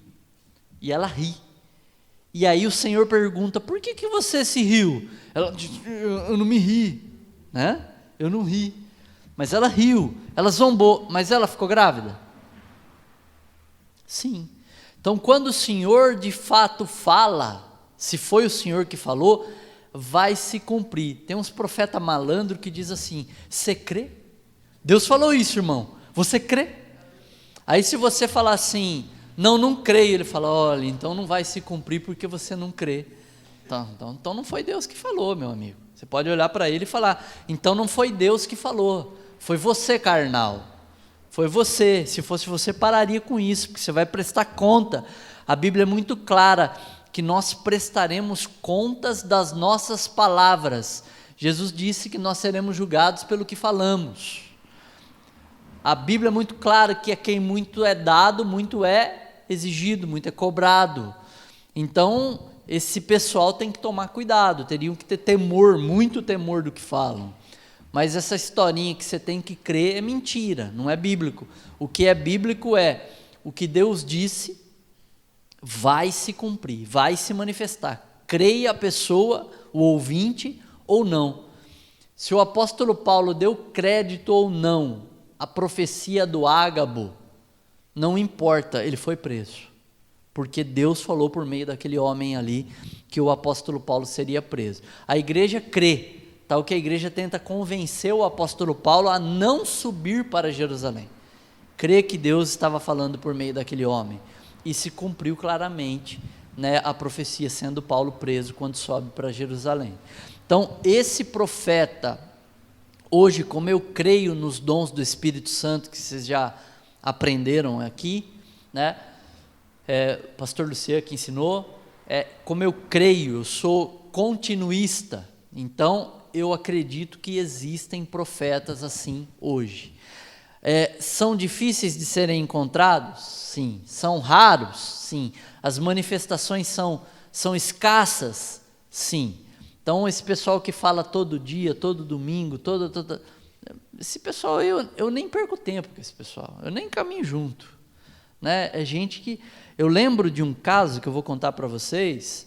E ela ri. E aí o Senhor pergunta, por que você se riu? Ela diz, eu não me ri, né? Eu não ri. Mas ela riu, ela zombou, mas ela ficou grávida? Sim. Então quando o Senhor de fato fala, se foi o Senhor que falou, vai se cumprir. Tem uns profetas malandros que diz assim, você crê? Deus falou isso, irmão, você crê? Aí se você falar assim, não creio, ele fala, olha, então não vai se cumprir porque você não crê. Então não foi Deus que falou, meu amigo. Você pode olhar para ele e falar, então não foi Deus que falou, foi você, carnal. Foi você. Se fosse você, pararia com isso, porque você vai prestar conta. A Bíblia é muito clara que nós prestaremos contas das nossas palavras. Jesus disse que nós seremos julgados pelo que falamos. A Bíblia é muito clara que a quem muito é dado, muito é exigido, muito é cobrado. Então, esse pessoal tem que tomar cuidado, teriam que ter temor, muito temor do que falam. Mas essa historinha que você tem que crer é mentira, não é bíblico. O que é bíblico é, o que Deus disse vai se cumprir, vai se manifestar. Creia a pessoa, o ouvinte, ou não. Se o apóstolo Paulo deu crédito ou não à profecia do Ágabo, não importa, ele foi preso. Porque Deus falou por meio daquele homem ali que o apóstolo Paulo seria preso. A igreja crê, tal que a igreja tenta convencer o apóstolo Paulo a não subir para Jerusalém. Crê que Deus estava falando por meio daquele homem. E se cumpriu claramente, né, a profecia, sendo Paulo preso quando sobe para Jerusalém. Então, esse profeta, hoje, como eu creio nos dons do Espírito Santo, que vocês já aprenderam aqui, né? Pastor Luciano que ensinou, como eu creio, eu sou continuista, então eu acredito que existem profetas assim hoje. São difíceis de serem encontrados? Sim. São raros? Sim. As manifestações são escassas? Sim. Então esse pessoal que fala todo dia, todo domingo, esse pessoal, eu nem perco tempo com esse pessoal, eu nem caminho junto, né? É gente que, eu lembro de um caso que eu vou contar para vocês,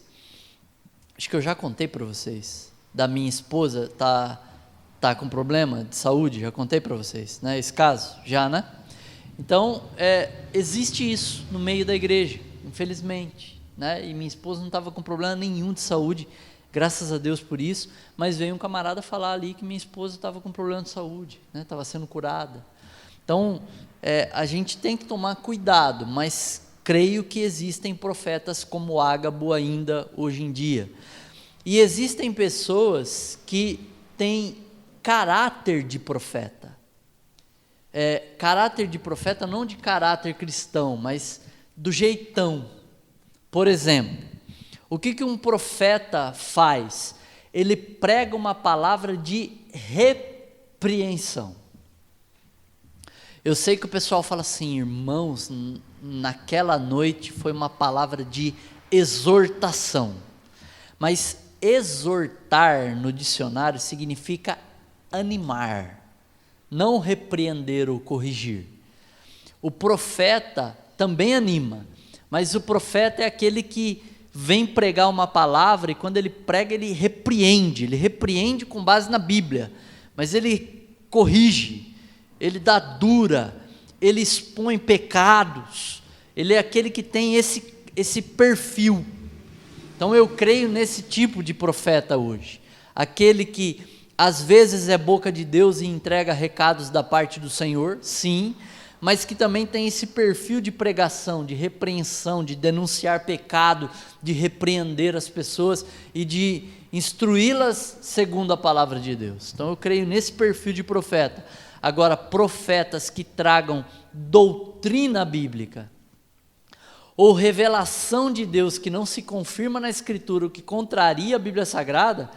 acho que eu já contei para vocês, da minha esposa, tá com problema de saúde, já contei para vocês, né? Esse caso, já, né? Então, existe isso no meio da igreja, infelizmente, né? E minha esposa não estava com problema nenhum de saúde, graças a Deus por isso, mas veio um camarada falar ali que minha esposa estava com problema de saúde, né? Estava sendo curada. Então, a gente tem que tomar cuidado, mas creio que existem profetas como Ágabo ainda hoje em dia. E existem pessoas que têm caráter de profeta. Caráter de profeta não de caráter cristão, mas do jeitão. Por exemplo, o que um profeta faz? Ele prega uma palavra de repreensão. Eu sei que o pessoal fala assim, irmãos, naquela noite foi uma palavra de exortação. Mas exortar no dicionário significa animar, não repreender ou corrigir. O profeta também anima, mas o profeta é aquele que vem pregar uma palavra e quando ele prega ele repreende com base na Bíblia, mas ele corrige, ele dá dura, ele expõe pecados, ele é aquele que tem esse perfil. Então eu creio nesse tipo de profeta hoje, aquele que às vezes é boca de Deus e entrega recados da parte do Senhor, sim, mas que também tem esse perfil de pregação, de repreensão, de denunciar pecado, de repreender as pessoas e de instruí-las segundo a palavra de Deus. Então eu creio nesse perfil de profeta. Agora, profetas que tragam doutrina bíblica, ou revelação de Deus que não se confirma na Escritura, o que contraria a Bíblia Sagrada,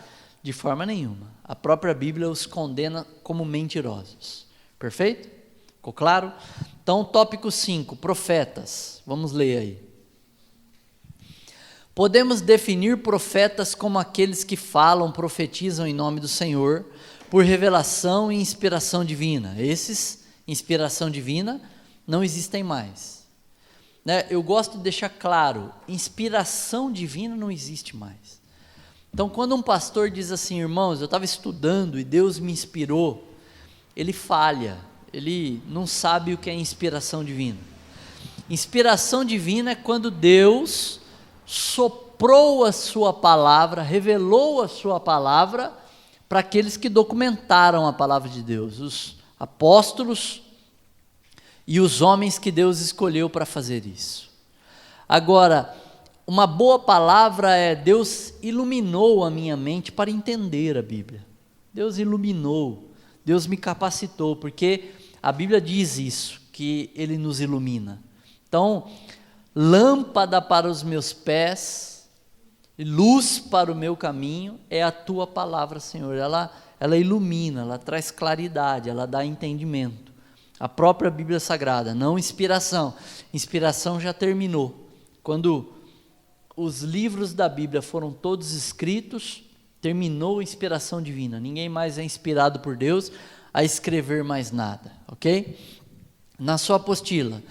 de forma nenhuma. A própria Bíblia os condena como mentirosos. Perfeito? Ficou claro? Então, tópico 5, profetas. Vamos ler aí. Podemos definir profetas como aqueles que falam, profetizam em nome do Senhor, por revelação e inspiração divina. Esses, inspiração divina, não existem mais. Eu gosto de deixar claro, inspiração divina não existe mais. Então, quando um pastor diz assim, irmãos, eu estava estudando e Deus me inspirou, ele falha, ele não sabe o que é inspiração divina. Inspiração divina é quando Deus soprou a sua palavra, revelou a sua palavra para aqueles que documentaram a palavra de Deus, os apóstolos e os homens que Deus escolheu para fazer isso. Agora, uma boa palavra é Deus iluminou a minha mente para entender a Bíblia. Deus iluminou, Deus me capacitou, porque a Bíblia diz isso, que Ele nos ilumina. Então, lâmpada para os meus pés, luz para o meu caminho, é a Tua palavra, Senhor. Ela ilumina, ela traz claridade, ela dá entendimento. A própria Bíblia Sagrada, não inspiração. Inspiração já terminou. Quando os livros da Bíblia foram todos escritos, terminou a inspiração divina. Ninguém mais é inspirado por Deus a escrever mais nada, ok? Na sua apostila,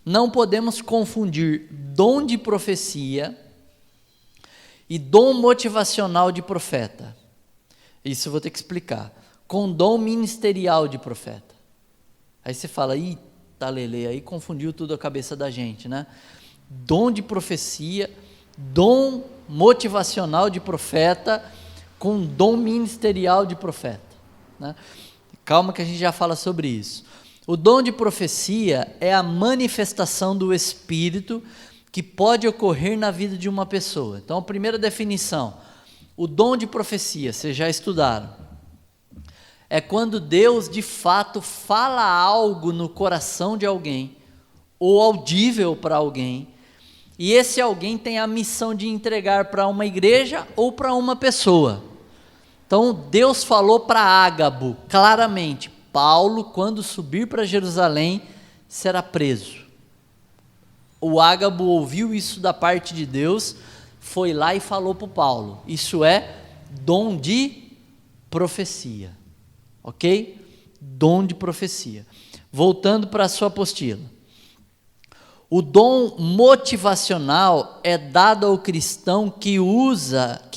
não podemos confundir dom de profecia e dom motivacional de profeta. Isso eu vou ter que explicar. Com dom ministerial de profeta. Aí você fala, tá lelê, aí confundiu tudo a cabeça da gente, né? Dom de profecia, dom motivacional de profeta, com dom ministerial de profeta, né? Calma que a gente já fala sobre isso. O dom de profecia é a manifestação do Espírito que pode ocorrer na vida de uma pessoa. Então, a primeira definição, o dom de profecia, vocês já estudaram, é quando Deus de fato fala algo no coração de alguém, ou audível para alguém, e esse alguém tem a missão de entregar para uma igreja ou para uma pessoa. Então Deus falou para Ágabo claramente, Paulo quando subir para Jerusalém será preso. O Ágabo ouviu isso da parte de Deus, foi lá e falou para o Paulo, isso é dom de profecia. Ok? Dom de profecia. Voltando para a sua apostila. O dom motivacional é dado ao cristão que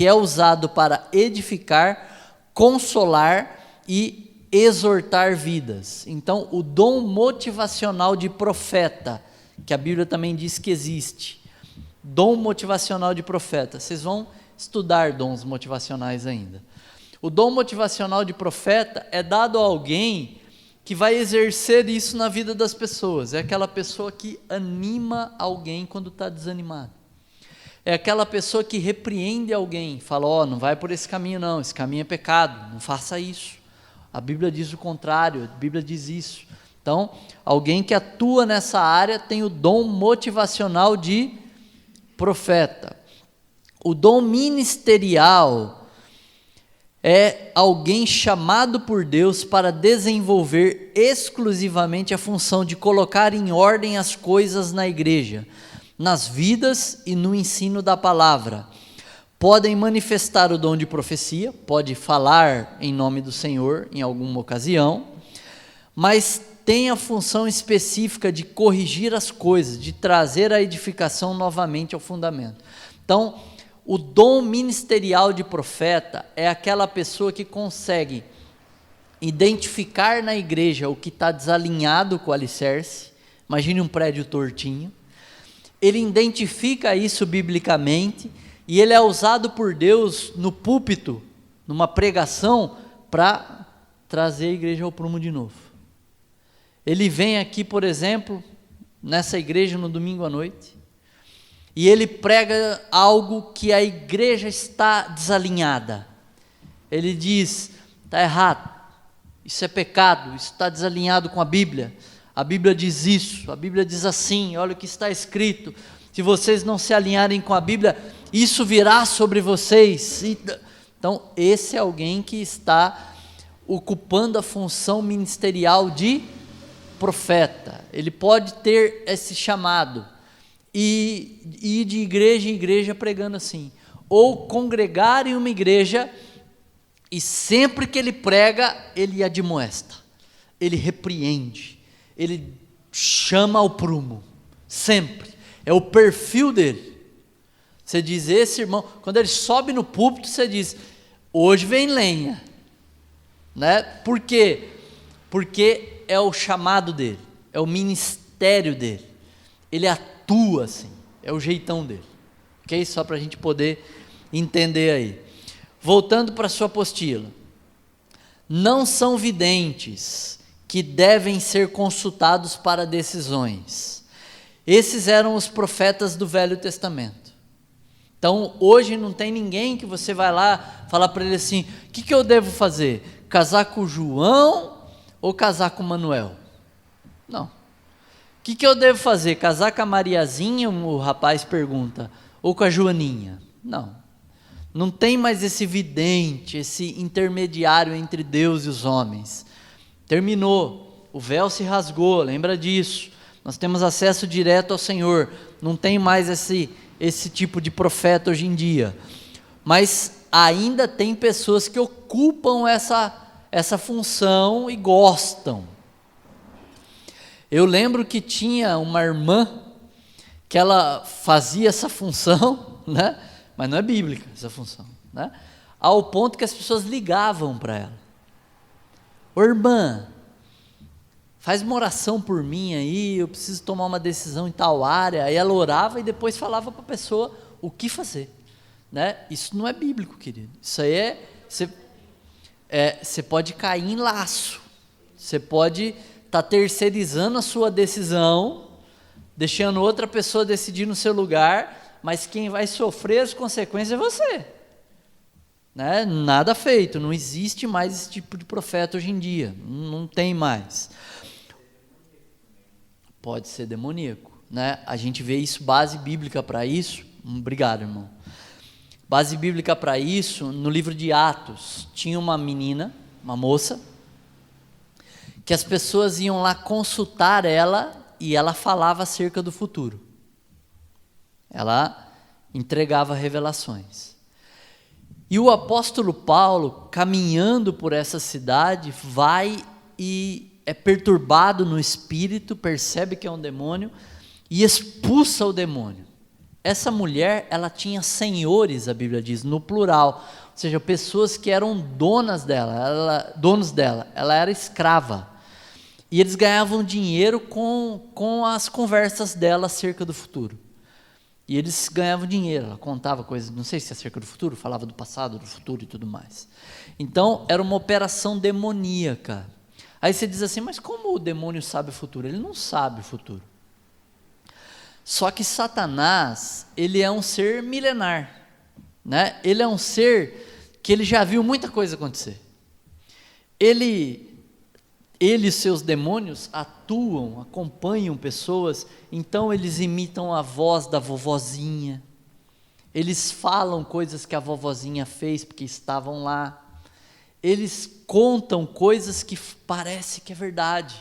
é usado para edificar, consolar e exortar vidas. Então, o dom motivacional de profeta, que a Bíblia também diz que existe. Dom motivacional de profeta. Vocês vão estudar dons motivacionais ainda. O dom motivacional de profeta é dado a alguém que vai exercer isso na vida das pessoas. É aquela pessoa que anima alguém quando está desanimado. É aquela pessoa que repreende alguém, fala, não vai por esse caminho não, esse caminho é pecado, não faça isso. A Bíblia diz o contrário, a Bíblia diz isso. Então, alguém que atua nessa área tem o dom motivacional de profeta. O dom ministerial é alguém chamado por Deus para desenvolver exclusivamente a função de colocar em ordem as coisas na igreja, nas vidas e no ensino da palavra. Podem manifestar o dom de profecia, pode falar em nome do Senhor em alguma ocasião, mas tem a função específica de corrigir as coisas, de trazer a edificação novamente ao fundamento. Então, o dom ministerial de profeta é aquela pessoa que consegue identificar na igreja o que está desalinhado com o alicerce. Imagine um prédio tortinho. Ele identifica isso biblicamente e ele é usado por Deus no púlpito, numa pregação, para trazer a igreja ao prumo de novo. Ele vem aqui, por exemplo, nessa igreja no domingo à noite, e ele prega algo que a igreja está desalinhada. Ele diz, está errado, isso é pecado, isso está desalinhado com a Bíblia diz isso, a Bíblia diz assim, olha o que está escrito, se vocês não se alinharem com a Bíblia, isso virá sobre vocês. Então, esse é alguém que está ocupando a função ministerial de profeta. Ele pode ter esse chamado e ir de igreja em igreja pregando assim, ou congregar em uma igreja e sempre que ele prega, ele admoesta, ele repreende, ele chama ao prumo, sempre, é o perfil dele. Você diz, esse irmão, quando ele sobe no púlpito, você diz, hoje vem lenha, né? Por quê? Porque é o chamado dele, é o ministério dele, ele atua assim, é o jeitão dele, ok? Só para a gente poder entender aí. Voltando para a sua apostila, não são videntes que devem ser consultados para decisões. Esses eram os profetas do Velho Testamento. Então, hoje não tem ninguém que você vai lá falar para ele assim, o que eu devo fazer? Casar com o João ou casar com o Manuel? Não. O que eu devo fazer? Casar com a Mariazinha, o rapaz pergunta, ou com a Joaninha? Não. Não tem mais esse vidente, esse intermediário entre Deus e os homens. Terminou, o véu se rasgou, lembra disso. Nós temos acesso direto ao Senhor. Não tem mais esse tipo de profeta hoje em dia. Mas ainda tem pessoas que ocupam essa função e gostam. Eu lembro que tinha uma irmã que ela fazia essa função, né? Mas não é bíblica essa função, né? Ao ponto que as pessoas ligavam para ela. Ô irmã, faz uma oração por mim aí, eu preciso tomar uma decisão em tal área. Aí ela orava e depois falava para a pessoa o que fazer, né? Isso não é bíblico, querido. Isso aí você pode cair em laço, você pode estar terceirizando a sua decisão, deixando outra pessoa decidir no seu lugar, mas quem vai sofrer as consequências é você, né? Nada feito, não existe mais esse tipo de profeta hoje em dia, não tem mais. Pode ser demoníaco, né? A gente vê isso, base bíblica para isso. Obrigado, irmão. Base bíblica para isso, no livro de Atos, tinha uma menina, uma moça, que as pessoas iam lá consultar ela e ela falava acerca do futuro. Ela entregava revelações. E o apóstolo Paulo, caminhando por essa cidade, vai e é perturbado no espírito, percebe que é um demônio e expulsa o demônio. Essa mulher, ela tinha senhores, a Bíblia diz, no plural, ou seja, pessoas que eram donos dela, ela era escrava. E eles ganhavam dinheiro com as conversas dela acerca do futuro. E eles ganhavam dinheiro, ela contava coisas, não sei se acerca do futuro, falava do passado, do futuro e tudo mais. Então, era uma operação demoníaca. Aí você diz assim, mas como o demônio sabe o futuro? Ele não sabe o futuro. Só que Satanás, ele é um ser milenar, né? Ele é um ser que ele já viu muita coisa acontecer. Ele e seus demônios atuam, acompanham pessoas, então eles imitam a voz da vovozinha, eles falam coisas que a vovozinha fez porque estavam lá, eles contam coisas que parece que é verdade.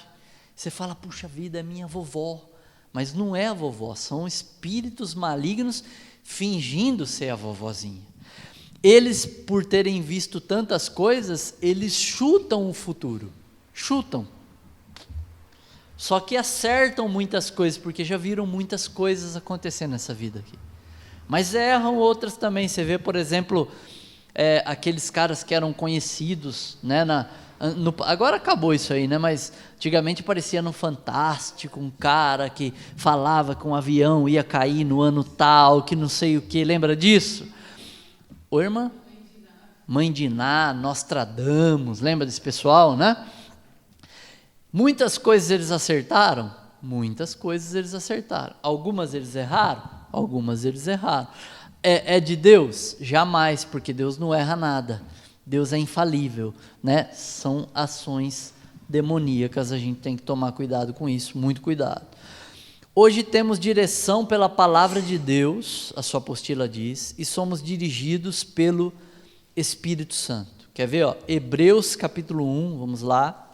Você fala, puxa vida, é minha vovó, mas não é a vovó, são espíritos malignos fingindo ser a vovozinha. Eles, por terem visto tantas coisas, eles chutam o futuro, chutam. Só que acertam muitas coisas, porque já viram muitas coisas acontecer nessa vida aqui. Mas erram outras também. Você vê, por exemplo, aqueles caras que eram conhecidos, né, agora acabou isso aí, né, mas antigamente parecia no Fantástico, um cara que falava que um avião ia cair no ano tal, que não sei o que, lembra disso? Ô irmã? Mãe de Iná, Nostradamus, lembra desse pessoal, né? Muitas coisas eles acertaram? Muitas coisas eles acertaram. Algumas eles erraram? Algumas eles erraram. É de Deus? Jamais, porque Deus não erra nada. Deus é infalível, né? São ações demoníacas, a gente tem que tomar cuidado com isso, muito cuidado. Hoje temos direção pela palavra de Deus, a sua apostila diz, e somos dirigidos pelo Espírito Santo. Quer ver? Hebreus capítulo 1, vamos lá.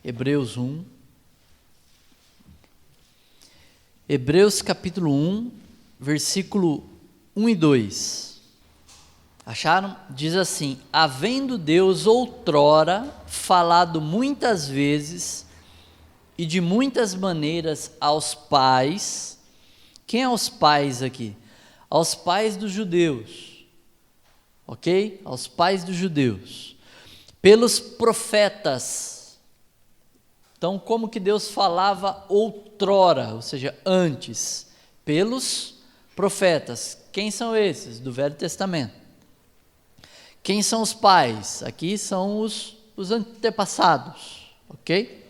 Hebreus 1. Hebreus capítulo 1, versículo 1 e 2. Acharam? Diz assim: havendo Deus outrora falado muitas vezes e de muitas maneiras aos pais. Quem é os pais aqui? Aos pais dos judeus, ok? Aos pais dos judeus, pelos profetas. Então, como que Deus falava outrora, ou seja, antes? Pelos profetas. Quem são esses? Do Velho Testamento. Quem são os pais? Aqui são os antepassados, ok?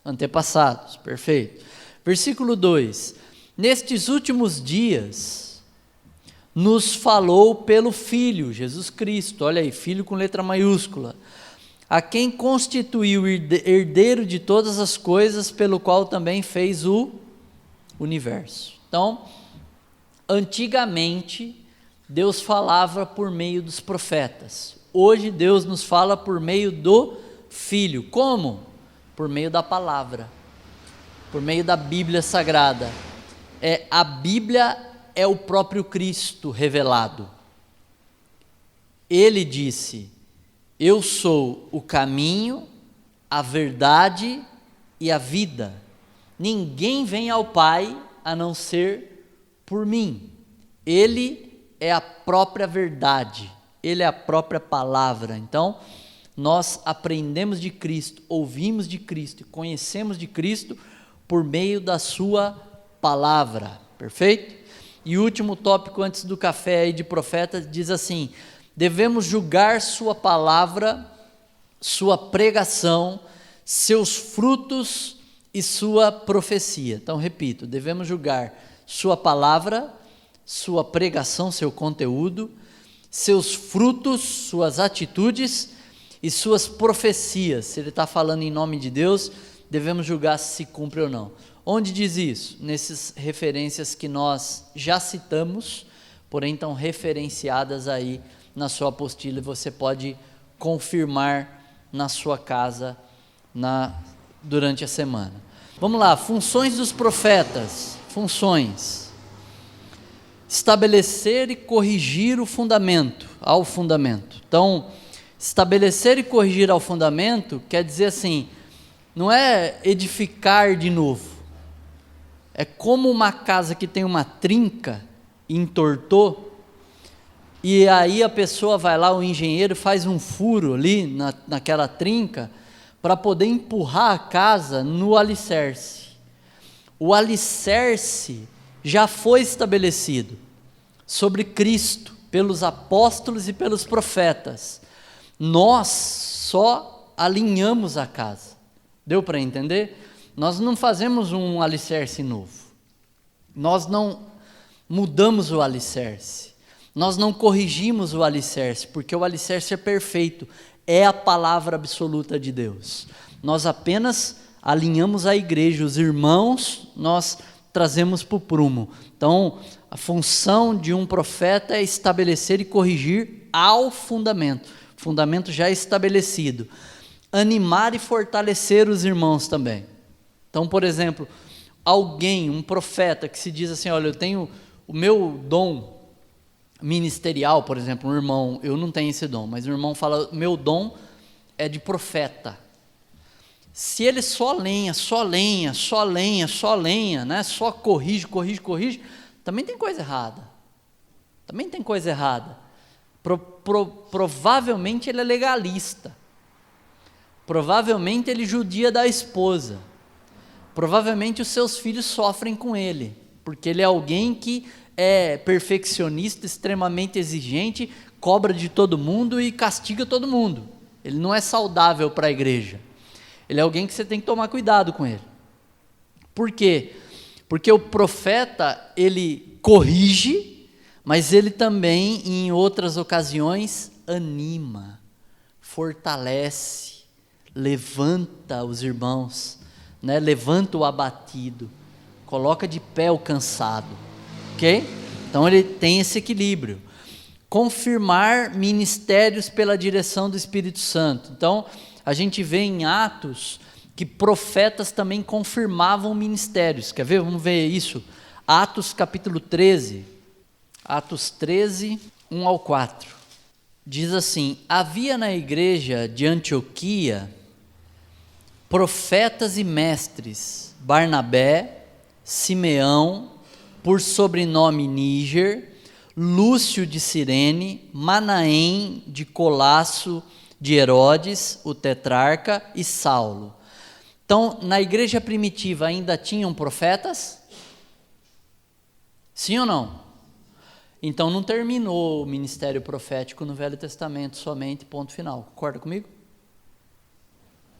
Antepassados, perfeito. Versículo 2: nestes últimos dias, nos falou pelo Filho, Jesus Cristo, olha aí, Filho com letra maiúscula, a quem constituiu herdeiro de todas as coisas, pelo qual também fez o universo. Então, antigamente, Deus falava por meio dos profetas. Hoje, Deus nos fala por meio do Filho. Como? Por meio da palavra, por meio da Bíblia Sagrada. A Bíblia é o próprio Cristo revelado. Ele disse: eu sou o caminho, a verdade e a vida. Ninguém vem ao Pai a não ser por mim. Ele é a própria verdade, Ele é a própria palavra. Então, nós aprendemos de Cristo, ouvimos de Cristo, conhecemos de Cristo por meio da sua palavra, perfeito? E o último tópico antes do café aí de profeta diz assim: devemos julgar sua palavra, sua pregação, seus frutos e sua profecia. Então, repito, devemos julgar sua palavra, sua pregação, seu conteúdo, seus frutos, suas atitudes e suas profecias. Se ele está falando em nome de Deus, devemos julgar se cumpre ou não. Onde diz isso? Nessas referências que nós já citamos, porém estão referenciadas aí na sua apostila, e você pode confirmar na sua casa durante a semana. Vamos lá, funções dos profetas. Funções: estabelecer e corrigir o fundamento, ao fundamento. Então, estabelecer e corrigir ao fundamento quer dizer assim, não é edificar de novo, é como uma casa que tem uma trinca e entortou, e aí a pessoa vai lá, o engenheiro faz um furo ali naquela trinca, para poder empurrar a casa no alicerce. O alicerce já foi estabelecido sobre Cristo, pelos apóstolos e pelos profetas. Nós só alinhamos a casa. Deu para entender? Nós não fazemos um alicerce novo. Nós não mudamos o alicerce. Nós não corrigimos o alicerce, porque o alicerce é perfeito. É a palavra absoluta de Deus. Nós apenas alinhamos a igreja, os irmãos, nós trazemos para o prumo. Então, a função de um profeta é estabelecer e corrigir ao fundamento. Fundamento já estabelecido. Animar e fortalecer os irmãos também. Então, por exemplo, alguém, um profeta que se diz assim, olha, eu tenho o meu dom ministerial, por exemplo, um irmão, eu não tenho esse dom, mas o irmão fala, meu dom é de profeta. Se ele só lenha, né? Só corrige, também tem coisa errada. Provavelmente ele é legalista. Provavelmente ele judia da esposa. Provavelmente os seus filhos sofrem com ele, porque ele é alguém que é perfeccionista, extremamente exigente, cobra de todo mundo e castiga todo mundo. Ele não é saudável para a igreja. Ele é alguém que você tem que tomar cuidado com ele. Por quê? Porque o profeta, ele corrige, mas ele também, em outras ocasiões, anima, fortalece, levanta os irmãos, né? Levanta o abatido, coloca de pé o cansado, ok? Então ele tem esse equilíbrio. Confirmar ministérios pela direção do Espírito Santo. Então, a gente vê em Atos que profetas também confirmavam ministérios. Quer ver? Vamos ver isso. Atos capítulo 13. Atos 13, 1 ao 4. Diz assim: havia na igreja de Antioquia profetas e mestres, Barnabé, Simeão, por sobrenome Níger, Lúcio de Cirene, Manaém de Colasso de Herodes, o tetrarca, e Saulo. Então, na igreja primitiva ainda tinham profetas? Sim ou não? Então não terminou o ministério profético no Velho Testamento somente, ponto final. Concorda comigo?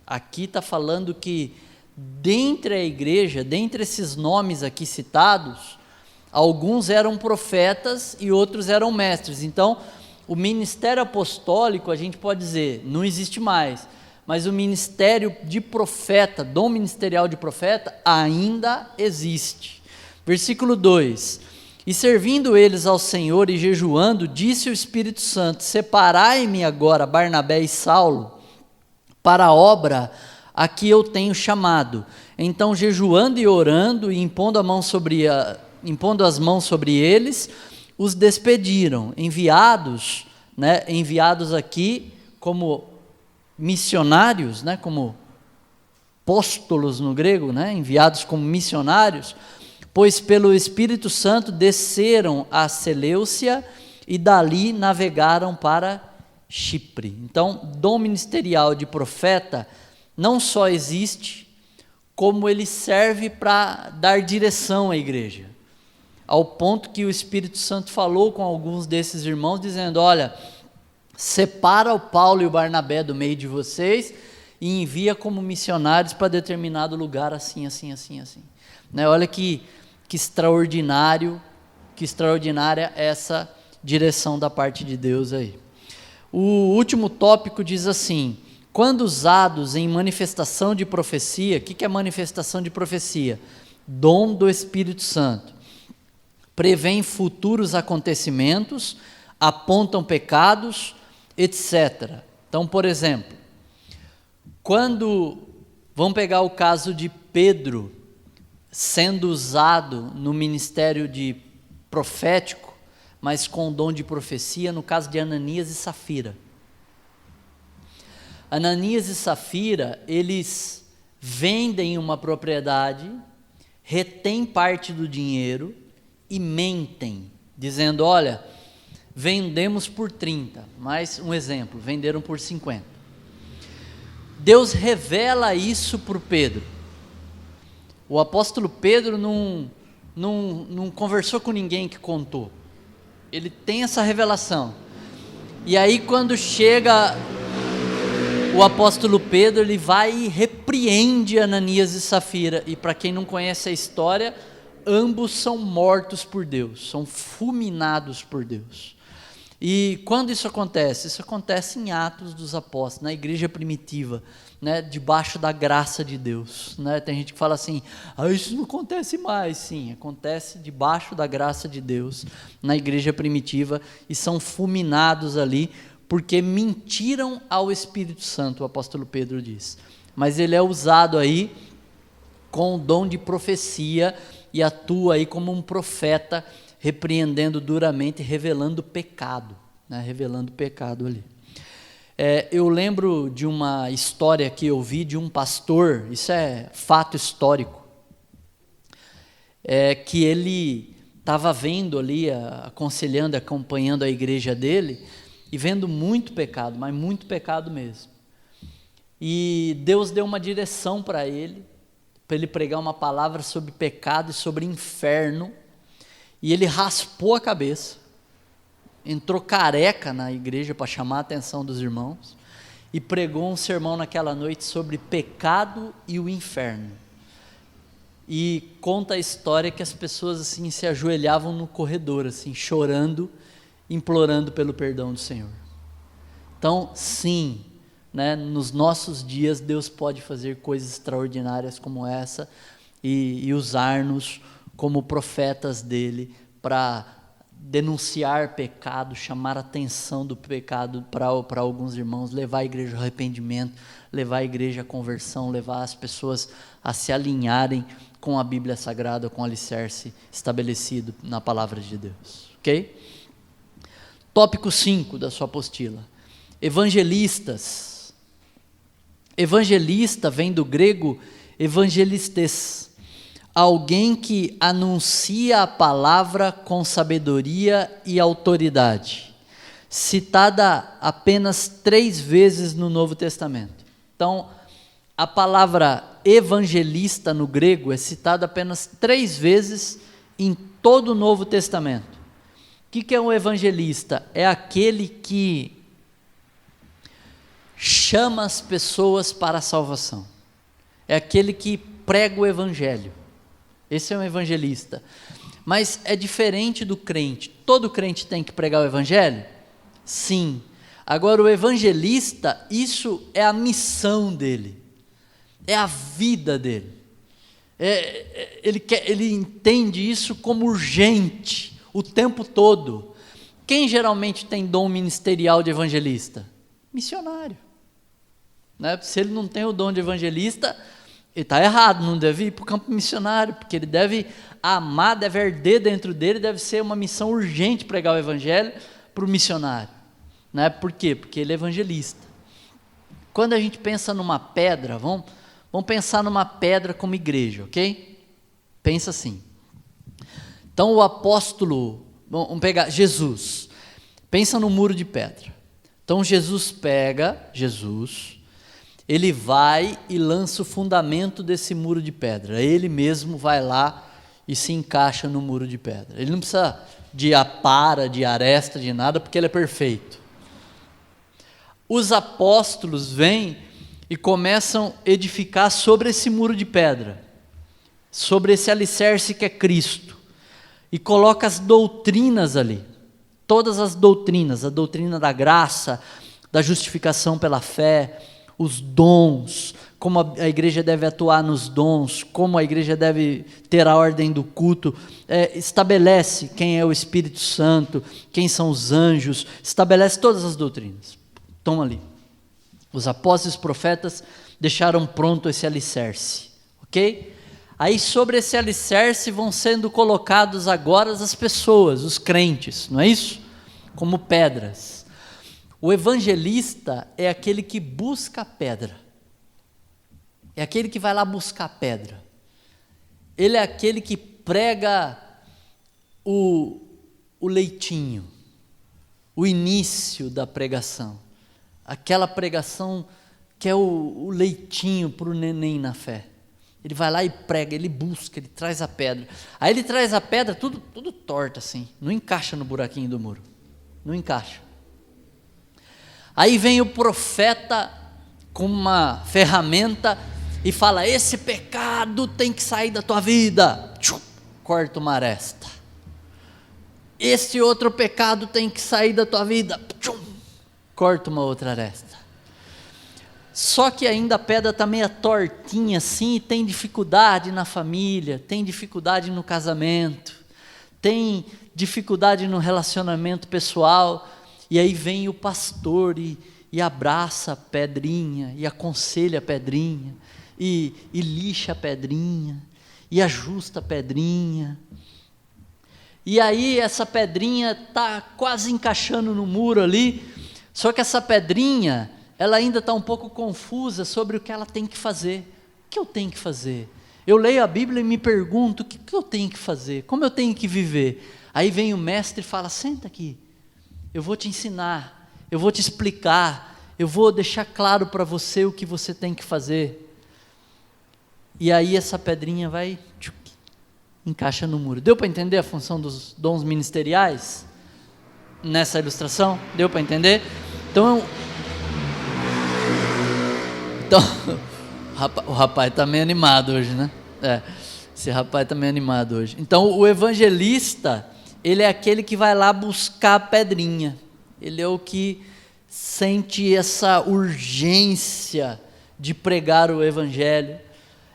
Aqui está falando que dentre a igreja, dentre esses nomes aqui citados, alguns eram profetas e outros eram mestres. Então, o ministério apostólico, a gente pode dizer, não existe mais, mas o ministério de profeta, dom ministerial de profeta, ainda existe. Versículo 2: e servindo eles ao Senhor e jejuando, disse o Espírito Santo: separai-me agora Barnabé e Saulo para a obra a que eu tenho chamado. Então, jejuando e orando e impondo as mãos sobre eles, os despediram, enviados aqui como missionários, né, como apóstolos no grego, né, enviados como missionários, pois pelo Espírito Santo desceram a Seleucia e dali navegaram para Chipre. Então, dom ministerial de profeta não só existe, como ele serve para dar direção à igreja, ao ponto que o Espírito Santo falou com alguns desses irmãos, dizendo: olha, separa o Paulo e o Barnabé do meio de vocês e envia como missionários para determinado lugar, assim. Né? Olha que extraordinária essa direção da parte de Deus aí. O último tópico diz assim: quando usados em manifestação de profecia. O que é manifestação de profecia? Dom do Espírito Santo. Prevêem futuros acontecimentos, apontam pecados, etc. Então, por exemplo, vamos pegar o caso de Pedro sendo usado no ministério de profético, mas com dom de profecia, no caso de Ananias e Safira. Ananias e Safira, eles vendem uma propriedade, retêm parte do dinheiro e mentem, dizendo: olha, vendemos por 30, mais um exemplo, venderam por 50. Deus revela isso para o Pedro. O apóstolo Pedro não conversou com ninguém que contou. Ele tem essa revelação. E aí quando chega o apóstolo Pedro, ele vai e repreende Ananias e Safira, e para quem não conhece a história, ambos são mortos por Deus, são fulminados por Deus. E quando isso acontece? Isso acontece em Atos dos Apóstolos, na igreja primitiva, né, debaixo da graça de Deus, né? Tem gente que fala assim, isso não acontece mais. Sim, acontece debaixo da graça de Deus, na igreja primitiva, e são fulminados ali, porque mentiram ao Espírito Santo, o apóstolo Pedro diz. Mas ele é usado aí com o dom de profecia, e atua aí como um profeta, repreendendo duramente, revelando pecado, né? Revelando pecado ali. Eu lembro de uma história que eu vi de um pastor, isso é fato histórico, que ele estava vendo ali, aconselhando, acompanhando a igreja dele, e vendo muito pecado, mas muito pecado mesmo. E Deus deu uma direção para ele pregar uma palavra sobre pecado e sobre inferno, e ele raspou a cabeça, entrou careca na igreja para chamar a atenção dos irmãos, e pregou um sermão naquela noite sobre pecado e o inferno. E conta a história que as pessoas assim se ajoelhavam no corredor, assim, chorando, implorando pelo perdão do Senhor. Então, sim, né, nos nossos dias Deus pode fazer coisas extraordinárias como essa, e usar-nos como profetas dele para denunciar pecado, chamar a atenção do pecado para alguns irmãos, levar a igreja ao arrependimento, levar a igreja à conversão, levar as pessoas a se alinharem com a Bíblia Sagrada, com o alicerce estabelecido na palavra de Deus, ok? Tópico 5 da sua apostila, evangelistas. Evangelista vem do grego evangelistes, alguém que anuncia a palavra com sabedoria e autoridade, citada apenas 3 vezes no Novo Testamento. Então, a palavra evangelista no grego é citada apenas 3 vezes em todo o Novo Testamento. O que é um evangelista? É aquele que chama as pessoas para a salvação, é aquele que prega o evangelho. Esse é um evangelista. Mas é diferente do crente. Todo crente tem que pregar o evangelho? Sim. Agora, o evangelista, isso é a missão dele, é a vida dele. Ele entende isso como urgente, o tempo todo. Quem geralmente tem dom ministerial de evangelista? Missionário, né? Se ele não tem o dom de evangelista, ele está errado, não deve ir para o campo missionário, porque ele deve amar, deve arder dentro dele, deve ser uma missão urgente pregar o evangelho para o missionário, né? Por quê? Porque ele é evangelista. Quando a gente pensa numa pedra, vamos pensar numa pedra como igreja, ok? Pensa assim. Então o apóstolo, vamos pegar Jesus, pensa no muro de pedra. Então Jesus, ele vai e lança o fundamento desse muro de pedra. Ele mesmo vai lá e se encaixa no muro de pedra. Ele não precisa de apara, de aresta, de nada, porque ele é perfeito. Os apóstolos vêm e começam a edificar sobre esse muro de pedra, sobre esse alicerce que é Cristo, e coloca as doutrinas ali, todas as doutrinas, a doutrina da graça, da justificação pela fé, os dons, como a igreja deve atuar nos dons, como a igreja deve ter a ordem do culto, estabelece quem é o Espírito Santo, quem são os anjos, estabelece todas as doutrinas. Estão ali. Os apóstolos e os profetas deixaram pronto esse alicerce, ok? Aí sobre esse alicerce vão sendo colocados agora as pessoas, os crentes, não é isso? Como pedras. O evangelista é aquele que busca a pedra, é aquele que vai lá buscar a pedra, ele é aquele que prega o leitinho, o início da pregação, aquela pregação que é o leitinho para o neném na fé. Ele vai lá e prega, ele busca, ele traz a pedra. Aí ele traz a pedra tudo torto assim, não encaixa no buraquinho do muro, não encaixa. Aí vem o profeta com uma ferramenta e fala: esse pecado tem que sair da tua vida, corta uma aresta. Esse outro pecado tem que sair da tua vida, corta uma outra aresta. Só que ainda a pedra está meio tortinha assim, e tem dificuldade na família, tem dificuldade no casamento, tem dificuldade no relacionamento pessoal, e aí vem o pastor e abraça a pedrinha, e aconselha a pedrinha, e lixa a pedrinha, e ajusta a pedrinha. E aí essa pedrinha está quase encaixando no muro ali, só que essa pedrinha, ela ainda está um pouco confusa sobre o que ela tem que fazer. O que eu tenho que fazer? Eu leio a Bíblia e me pergunto, o que eu tenho que fazer? Como eu tenho que viver? Aí vem o mestre e fala: senta aqui, eu vou te ensinar, eu vou te explicar, eu vou deixar claro para você o que você tem que fazer. E aí essa pedrinha vai, encaixa no muro. Deu para entender a função dos dons ministeriais? Nessa ilustração? Deu para entender? Então, o rapaz está meio animado hoje, né? Esse rapaz está meio animado hoje. Então, o evangelista, ele é aquele que vai lá buscar a pedrinha. Ele é o que sente essa urgência de pregar o evangelho.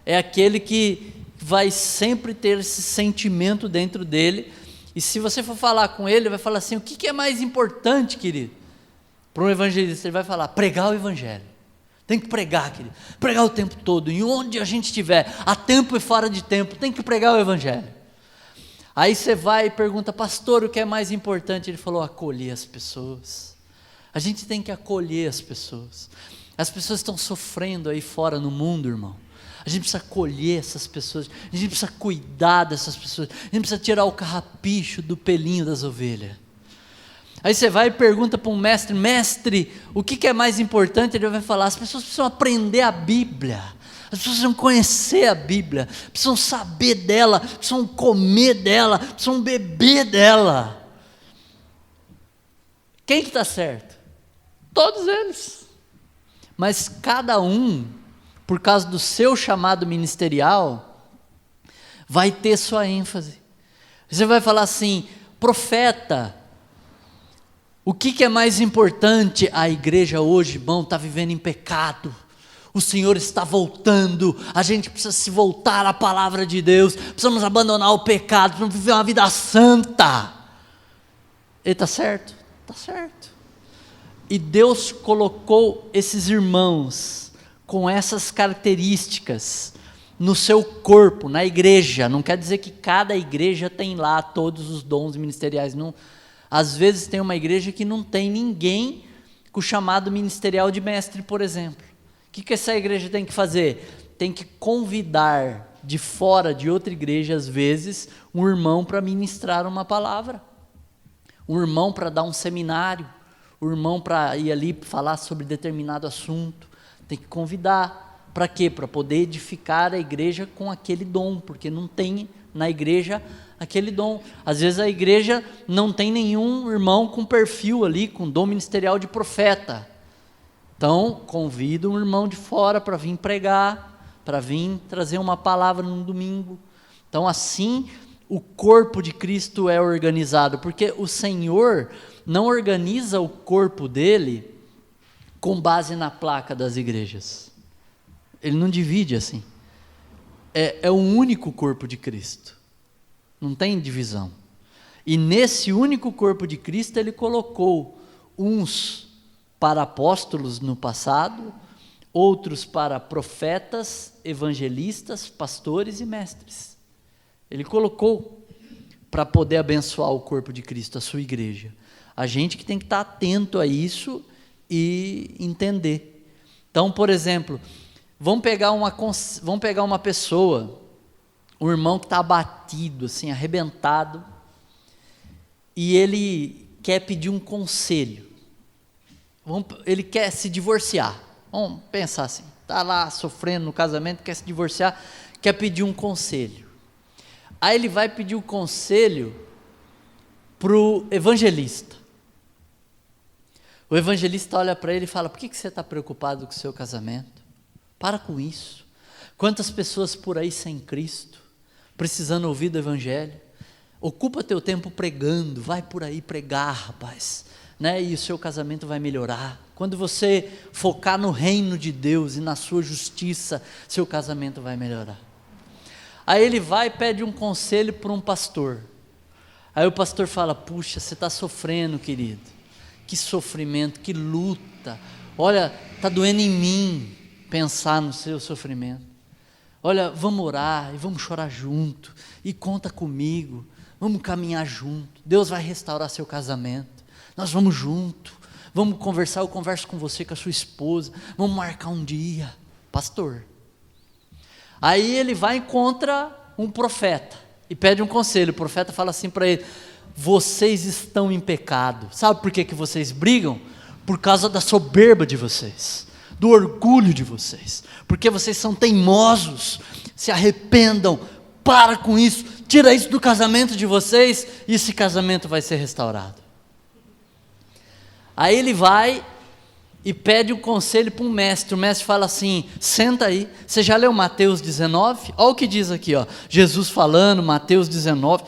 É aquele que vai sempre ter esse sentimento dentro dele. E se você for falar com ele, ele vai falar assim: o que é mais importante, querido? Para um evangelista, ele vai falar: pregar o evangelho. Tem que pregar, querido. Pregar o tempo todo, em onde a gente estiver, a tempo e fora de tempo, tem que pregar o evangelho. Aí você vai e pergunta: pastor, o que é mais importante? Ele falou: acolher as pessoas. A gente tem que acolher as pessoas. As pessoas estão sofrendo aí fora no mundo, irmão. A gente precisa acolher essas pessoas, a gente precisa cuidar dessas pessoas, a gente precisa tirar o carrapicho do pelinho das ovelhas. Aí você vai e pergunta para um mestre: mestre, o que é mais importante? Ele vai falar: as pessoas precisam aprender a Bíblia, as pessoas precisam conhecer a Bíblia, precisam saber dela, precisam comer dela, precisam beber dela. Quem que está certo? Todos eles. Mas cada um, por causa do seu chamado ministerial, vai ter sua ênfase. Você vai falar assim: profeta, o que é mais importante? A igreja hoje, irmão, está vivendo em pecado, o Senhor está voltando, a gente precisa se voltar à palavra de Deus, precisamos abandonar o pecado, precisamos viver uma vida santa. Ele está certo? Está certo. E Deus colocou esses irmãos com essas características no seu corpo, na igreja. Não quer dizer que cada igreja tem lá todos os dons ministeriais, não. Às vezes tem uma igreja que não tem ninguém com o chamado ministerial de mestre, por exemplo. O que essa igreja tem que fazer? Tem que convidar de fora de outra igreja, às vezes, um irmão para ministrar uma palavra, um irmão para dar um seminário, um irmão para ir ali falar sobre determinado assunto. Tem que convidar. Para quê? Para poder edificar a igreja com aquele dom, porque não tem na igreja aquele dom. Às vezes a igreja não tem nenhum irmão com perfil ali, com dom ministerial de profeta. Então, convida um irmão de fora para vir pregar, para vir trazer uma palavra no domingo. Então, assim, o corpo de Cristo é organizado, porque o Senhor não organiza o corpo dele com base na placa das igrejas. Ele não divide assim. É o único corpo de Cristo. Não tem divisão. E nesse único corpo de Cristo, ele colocou uns para apóstolos no passado, outros para profetas, evangelistas, pastores e mestres. Ele colocou para poder abençoar o corpo de Cristo, a sua igreja. A gente que tem que estar atento a isso e entender. Então, por exemplo, vamos pegar uma pessoa, um irmão que está abatido, assim, arrebentado, e ele quer pedir um conselho. Ele quer se divorciar. Vamos pensar assim, está lá sofrendo no casamento, quer se divorciar, quer pedir um conselho. Aí ele vai pedir o conselho para o evangelista. O O evangelista olha para ele e fala: por que você está preocupado com o seu casamento? Para com isso. Quantas pessoas por aí sem Cristo, precisando ouvir do evangelho? Ocupa teu tempo pregando, vai por aí pregar, rapaz, né? E o seu casamento vai melhorar. Quando você focar no reino de Deus e na sua justiça, seu casamento vai melhorar. Aí ele vai e pede um conselho para um pastor. Aí o pastor fala: puxa, você está sofrendo, querido, que sofrimento, que luta, olha, está doendo em mim pensar no seu sofrimento, olha, vamos orar e vamos chorar junto, e conta comigo, vamos caminhar junto, Deus vai restaurar seu casamento, nós vamos junto, vamos conversar, eu converso com você, com a sua esposa, vamos marcar um dia, pastor. Aí ele vai e encontra um profeta, e pede um conselho. O profeta fala assim para ele: vocês estão em pecado. Sabe por que vocês brigam? Por causa da soberba de vocês, do orgulho de vocês, porque vocês são teimosos. Se arrependam, para com isso, tira isso do casamento de vocês, e esse casamento vai ser restaurado. Aí ele vai e pede um conselho para um mestre. O mestre fala assim: senta aí, você já leu Mateus 19? Olha o que diz aqui, ó, Jesus falando, Mateus 19,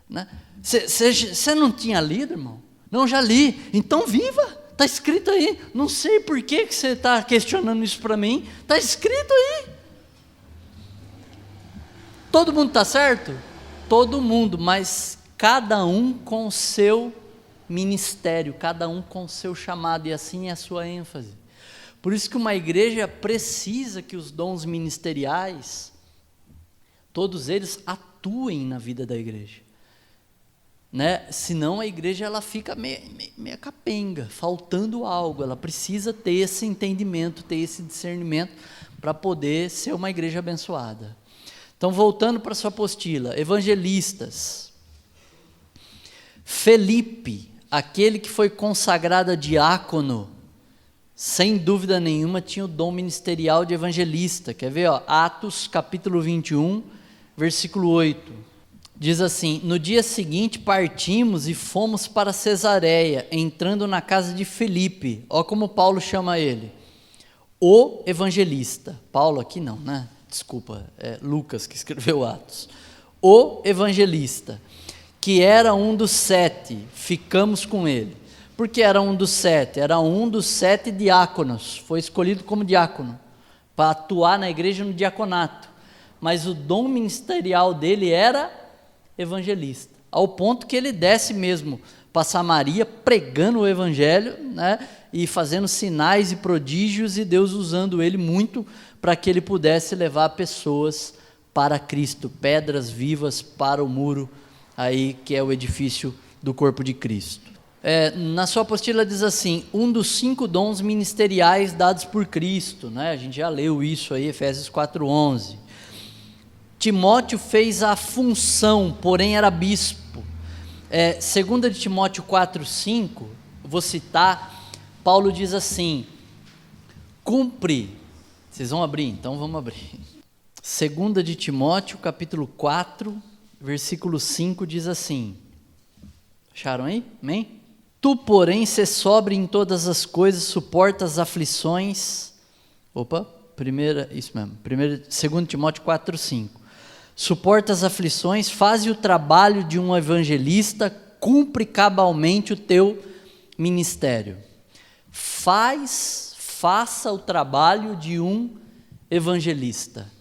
né? Você não tinha lido, irmão? Não, já li. Então viva, está escrito aí. Não sei por que você está questionando isso para mim, está escrito aí. Todo mundo está certo? Todo mundo, mas cada um com o seu ministério, cada um com o seu chamado, e assim é a sua ênfase. Por isso que uma igreja precisa que os dons ministeriais, todos eles atuem na vida da igreja, né? Senão a igreja ela fica meio capenga, faltando algo. Ela precisa ter esse entendimento, ter esse discernimento para poder ser uma igreja abençoada. Então, voltando para a sua apostila, evangelistas. Felipe, aquele que foi consagrado a diácono, sem dúvida nenhuma tinha o dom ministerial de evangelista. Quer ver? Ó, Atos capítulo 21, versículo 8, diz assim: no dia seguinte partimos e fomos para Cesareia, entrando na casa de Felipe. Ó como Paulo chama ele, o evangelista. Paulo aqui não, né? Desculpa, é Lucas que escreveu Atos. O evangelista, que era um dos 7, ficamos com ele. Por que era um dos 7? Era um dos 7 diáconos, foi escolhido como diácono, para atuar na igreja no diaconato, mas o dom ministerial dele era evangelista, ao ponto que ele desce mesmo para Samaria, pregando o evangelho, né, e fazendo sinais e prodígios, e Deus usando ele muito, para que ele pudesse levar pessoas para Cristo, pedras vivas para o muro, aí que é o edifício do corpo de Cristo. Na sua apostila diz assim: um dos 5 dons ministeriais dados por Cristo, né? A gente já leu isso aí, Efésios 4:11. Timóteo fez a função, porém era bispo. 2 de Timóteo 4:5, vou citar, Paulo diz assim: cumpre, vocês vão abrir? Então vamos abrir. 2 de Timóteo capítulo 4, versículo 5 diz assim, acharam aí? Amém? Tu, porém, sê sóbrio em todas as coisas, suporta as aflições. Isso mesmo, 2 Timóteo 4:5. Suporta as aflições, faze o trabalho de um evangelista, cumpre cabalmente o teu ministério. Faça o trabalho de um evangelista.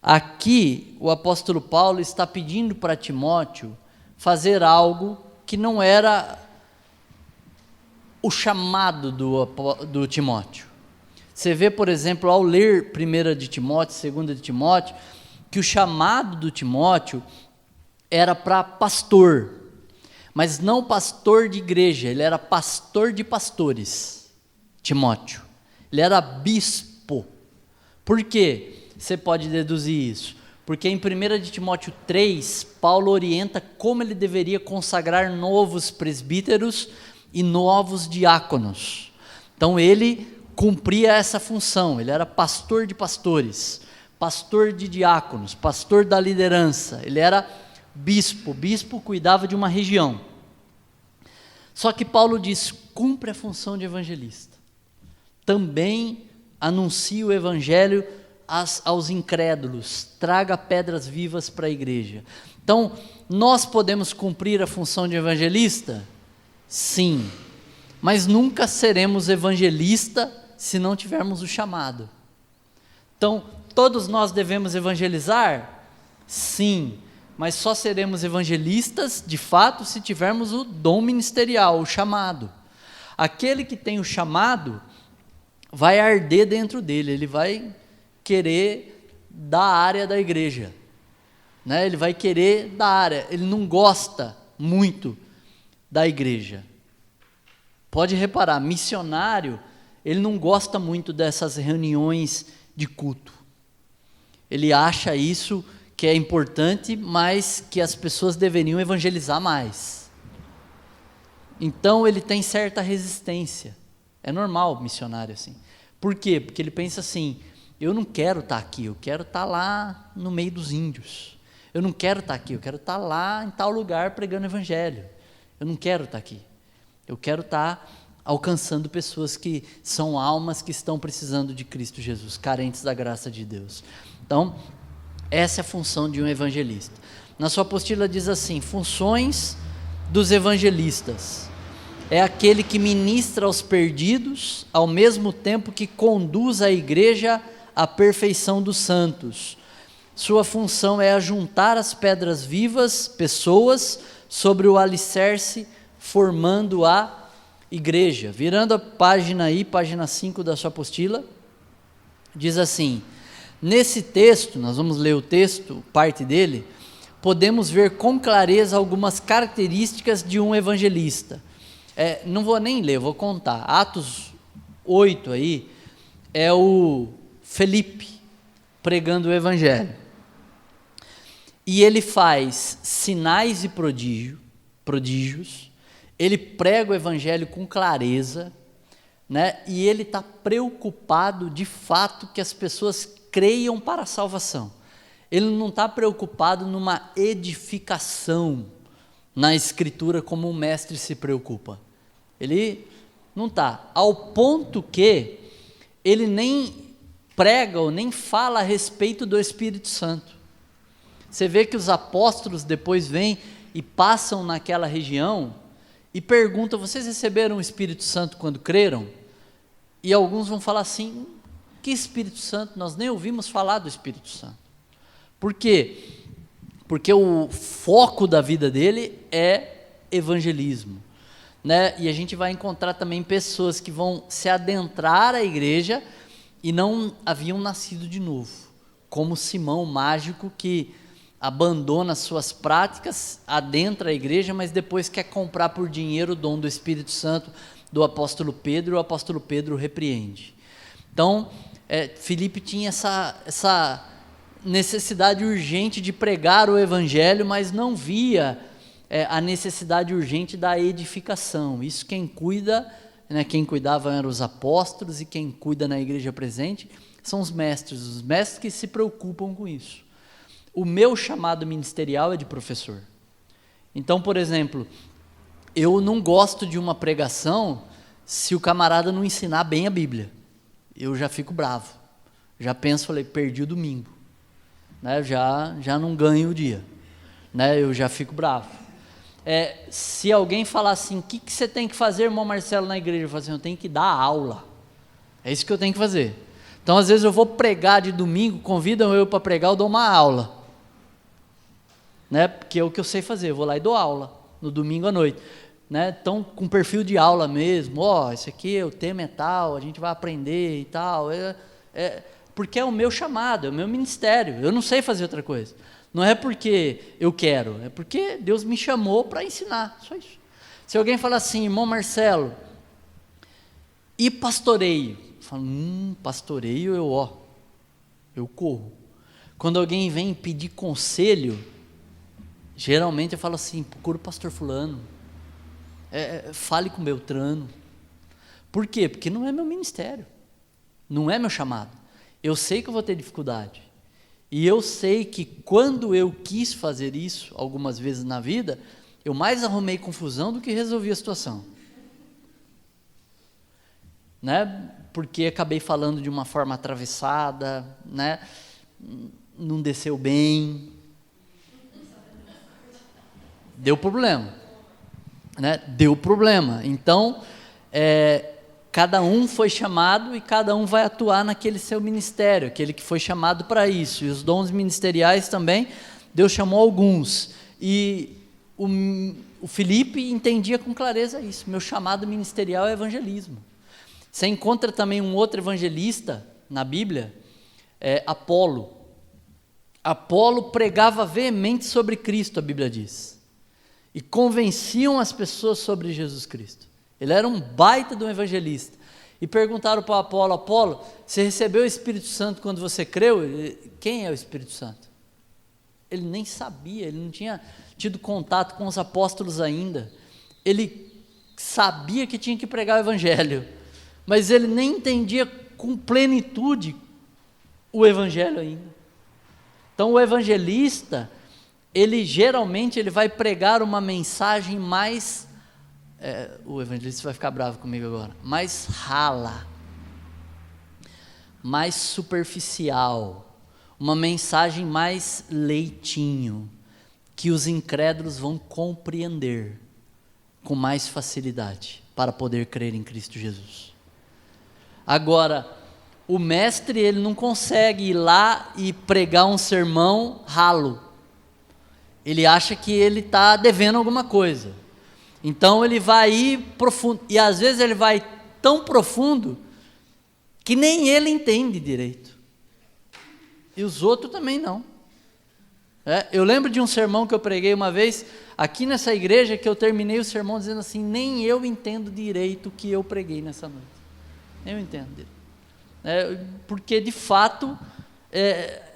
Aqui o apóstolo Paulo está pedindo para Timóteo fazer algo que não era o chamado do Timóteo. Você vê, por exemplo, ao ler 1 de Timóteo, 2 de Timóteo, que o chamado do Timóteo era para pastor, mas não pastor de igreja, ele era pastor de pastores, Timóteo. Ele era bispo. Por quê? Você pode deduzir isso. Porque em 1 de Timóteo 3, Paulo orienta como ele deveria consagrar novos presbíteros e novos diáconos. Então ele cumpria essa função, ele era pastor de pastores, pastor de diáconos, pastor da liderança, ele era bispo cuidava de uma região. Só que Paulo diz: cumpre a função de evangelista. Também anuncia o evangelho aos incrédulos, traga pedras vivas para a igreja. Então, nós podemos cumprir a função de evangelista? Sim, mas nunca seremos evangelista se não tivermos o chamado. Então, todos nós devemos evangelizar? Sim, mas só seremos evangelistas, de fato, se tivermos o dom ministerial, o chamado. Aquele que tem o chamado vai arder dentro dele, ele vai querer da área da igreja, né? Ele vai querer da área, ele não gosta muito da igreja. Pode reparar, missionário, ele não gosta muito dessas reuniões de culto. Ele acha isso que é importante, mas que as pessoas deveriam evangelizar mais. Então ele tem certa resistência. É normal missionário assim. Por quê? Porque ele pensa assim, eu não quero estar aqui, eu quero estar lá no meio dos índios. Eu não quero estar aqui, eu quero estar lá em tal lugar pregando o evangelho. Eu não quero estar aqui. Eu quero estar alcançando pessoas que são almas que estão precisando de Cristo Jesus, carentes da graça de Deus. Então, essa é a função de um evangelista. Na sua apostila diz assim, funções dos evangelistas. É aquele que ministra aos perdidos, ao mesmo tempo que conduz a igreja à perfeição dos santos. Sua função é ajuntar as pedras vivas, pessoas, sobre o alicerce, formando a igreja. Virando a página aí, página 5 da sua apostila, diz assim, nesse texto, nós vamos ler o texto, parte dele, podemos ver com clareza algumas características de um evangelista. Não vou nem ler, vou contar. Atos 8 aí, é o Felipe pregando o evangelho. E ele faz sinais e prodígios, ele prega o evangelho com clareza, né? E ele está preocupado de fato que as pessoas creiam para a salvação. Ele não está preocupado numa edificação na escritura como o mestre se preocupa. Ele não está, ao ponto que ele nem prega ou nem fala a respeito do Espírito Santo. Você vê que os apóstolos depois vêm e passam naquela região e perguntam, vocês receberam o Espírito Santo quando creram? E alguns vão falar assim, que Espírito Santo? Nós nem ouvimos falar do Espírito Santo. Por quê? Porque o foco da vida dele é evangelismo, né? E a gente vai encontrar também pessoas que vão se adentrar à igreja e não haviam nascido de novo, como Simão, o mágico, que abandona suas práticas, adentra a igreja, mas depois quer comprar por dinheiro o dom do Espírito Santo do apóstolo Pedro, e o apóstolo Pedro o repreende. Então, Filipe tinha essa necessidade urgente de pregar o evangelho, mas não via a necessidade urgente da edificação. Isso quem cuida, né, quem cuidava eram os apóstolos, e quem cuida na igreja presente são os mestres que se preocupam com isso. O meu chamado ministerial é de professor. Então, por exemplo, eu não gosto de uma pregação se o camarada não ensinar bem a Bíblia. Eu já fico bravo. Já penso, falei, perdi o domingo. Né? Já não ganho o dia. Né? Eu já fico bravo. Se alguém falar assim, o que você tem que fazer, irmão Marcelo, na igreja? Eu falo assim, eu tenho que dar aula. É isso que eu tenho que fazer. Então, às vezes eu vou pregar de domingo, convidam eu para pregar, eu dou uma aula. Né? Porque é o que eu sei fazer, eu vou lá e dou aula, no domingo à noite. Né? Então, com perfil de aula mesmo, esse aqui, o tema é tal, a gente vai aprender e tal. Porque é o meu chamado, é o meu ministério, eu não sei fazer outra coisa. Não é porque eu quero, é porque Deus me chamou para ensinar, só isso. Se alguém falar assim, irmão Marcelo, e pastoreio? Eu falo, pastoreio eu corro. Quando alguém vem pedir conselho, geralmente eu falo assim, procura o pastor fulano, fale com Beltrano. Por quê? Porque não é meu ministério, não é meu chamado. Eu sei que eu vou ter dificuldade, e eu sei que quando eu quis fazer isso, algumas vezes na vida, eu mais arrumei confusão do que resolvi a situação. né? Porque acabei falando de uma forma atravessada, né? Não desceu bem, deu problema, né? Deu problema. Então, cada um foi chamado e cada um vai atuar naquele seu ministério, aquele que foi chamado para isso. E os dons ministeriais também, Deus chamou alguns. E o Felipe entendia com clareza isso. Meu chamado ministerial é evangelismo. Você encontra também um outro evangelista na Bíblia, Apolo. Apolo pregava veemente sobre Cristo, a Bíblia diz, e convenciam as pessoas sobre Jesus Cristo. Ele era um baita de um evangelista. E perguntaram para Apolo: Apolo, você recebeu o Espírito Santo quando você creu? Quem é o Espírito Santo? Ele nem sabia, ele não tinha tido contato com os apóstolos ainda. Ele sabia que tinha que pregar o evangelho, mas ele nem entendia com plenitude o evangelho ainda. Então o evangelista, ele geralmente vai pregar uma mensagem mais, o evangelista vai ficar bravo comigo agora, mais rala, mais superficial, uma mensagem mais leitinho, que os incrédulos vão compreender com mais facilidade, para poder crer em Cristo Jesus. Agora, o mestre, ele não consegue ir lá e pregar um sermão ralo. Ele acha que ele está devendo alguma coisa. Então ele vai ir profundo, e às vezes ele vai tão profundo que nem ele entende direito. E os outros também não. Eu lembro de um sermão que eu preguei uma vez aqui nessa igreja, que eu terminei o sermão dizendo assim: nem eu entendo direito o que eu preguei nessa noite. Nem eu entendo direito. Porque de fato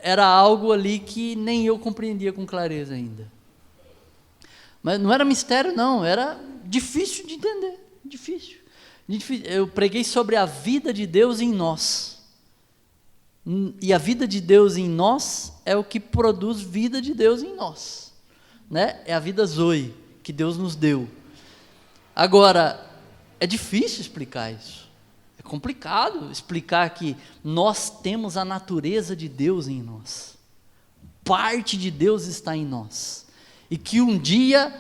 era algo ali que nem eu compreendia com clareza ainda. Mas não era mistério não, era difícil de entender, difícil. Eu preguei sobre a vida de Deus em nós, e a vida de Deus em nós é o que produz vida de Deus em nós, né? É a vida Zoe que Deus nos deu. Agora, é difícil explicar isso. É complicado explicar que nós temos a natureza de Deus em nós, parte de Deus está em nós, e que um dia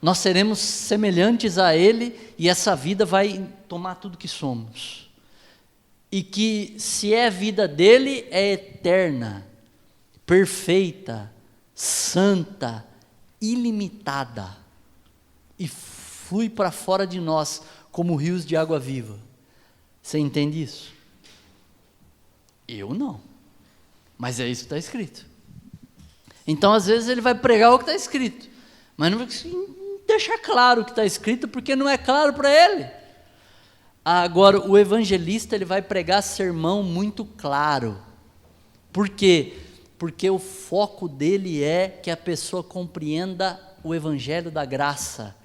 nós seremos semelhantes a Ele, e essa vida vai tomar tudo que somos, e que se é vida dele, é eterna, perfeita, santa, ilimitada, e flui para fora de nós como rios de água viva. Você entende isso? Eu não, mas é isso que está escrito. Então às vezes ele vai pregar o que está escrito, mas não vai deixar claro o que está escrito, porque não é claro para ele. Agora o evangelista, ele vai pregar sermão muito claro. Por quê? Porque o foco dele é que a pessoa compreenda o evangelho da graça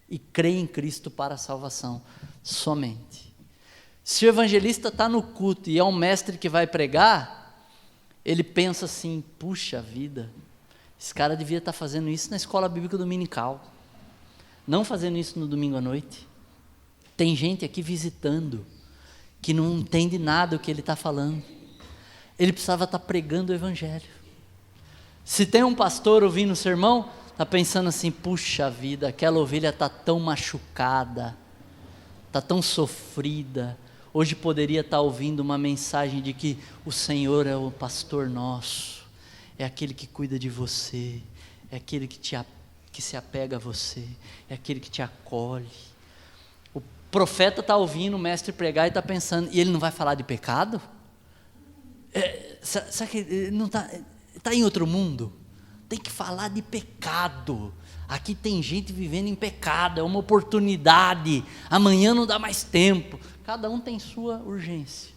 e creia em Cristo para a salvação somente. Se o evangelista está no culto e é um mestre que vai pregar, ele pensa assim: puxa vida, esse cara devia estar fazendo isso na escola bíblica dominical, não fazendo isso no domingo à noite. Tem gente aqui visitando, que não entende nada do que ele está falando. Ele precisava estar pregando o evangelho. Se tem um pastor ouvindo o sermão, está pensando assim: puxa vida, aquela ovelha está tão machucada, está tão sofrida, hoje poderia estar ouvindo uma mensagem de que o Senhor é o pastor nosso, é aquele que cuida de você, é aquele que se apega a você, é aquele que te acolhe. O profeta está ouvindo o mestre pregar e está pensando: e ele não vai falar de pecado? Será que ele não está em outro mundo? Tem que falar de pecado. Aqui tem gente vivendo em pecado, é uma oportunidade, amanhã não dá mais tempo. Cada um tem sua urgência,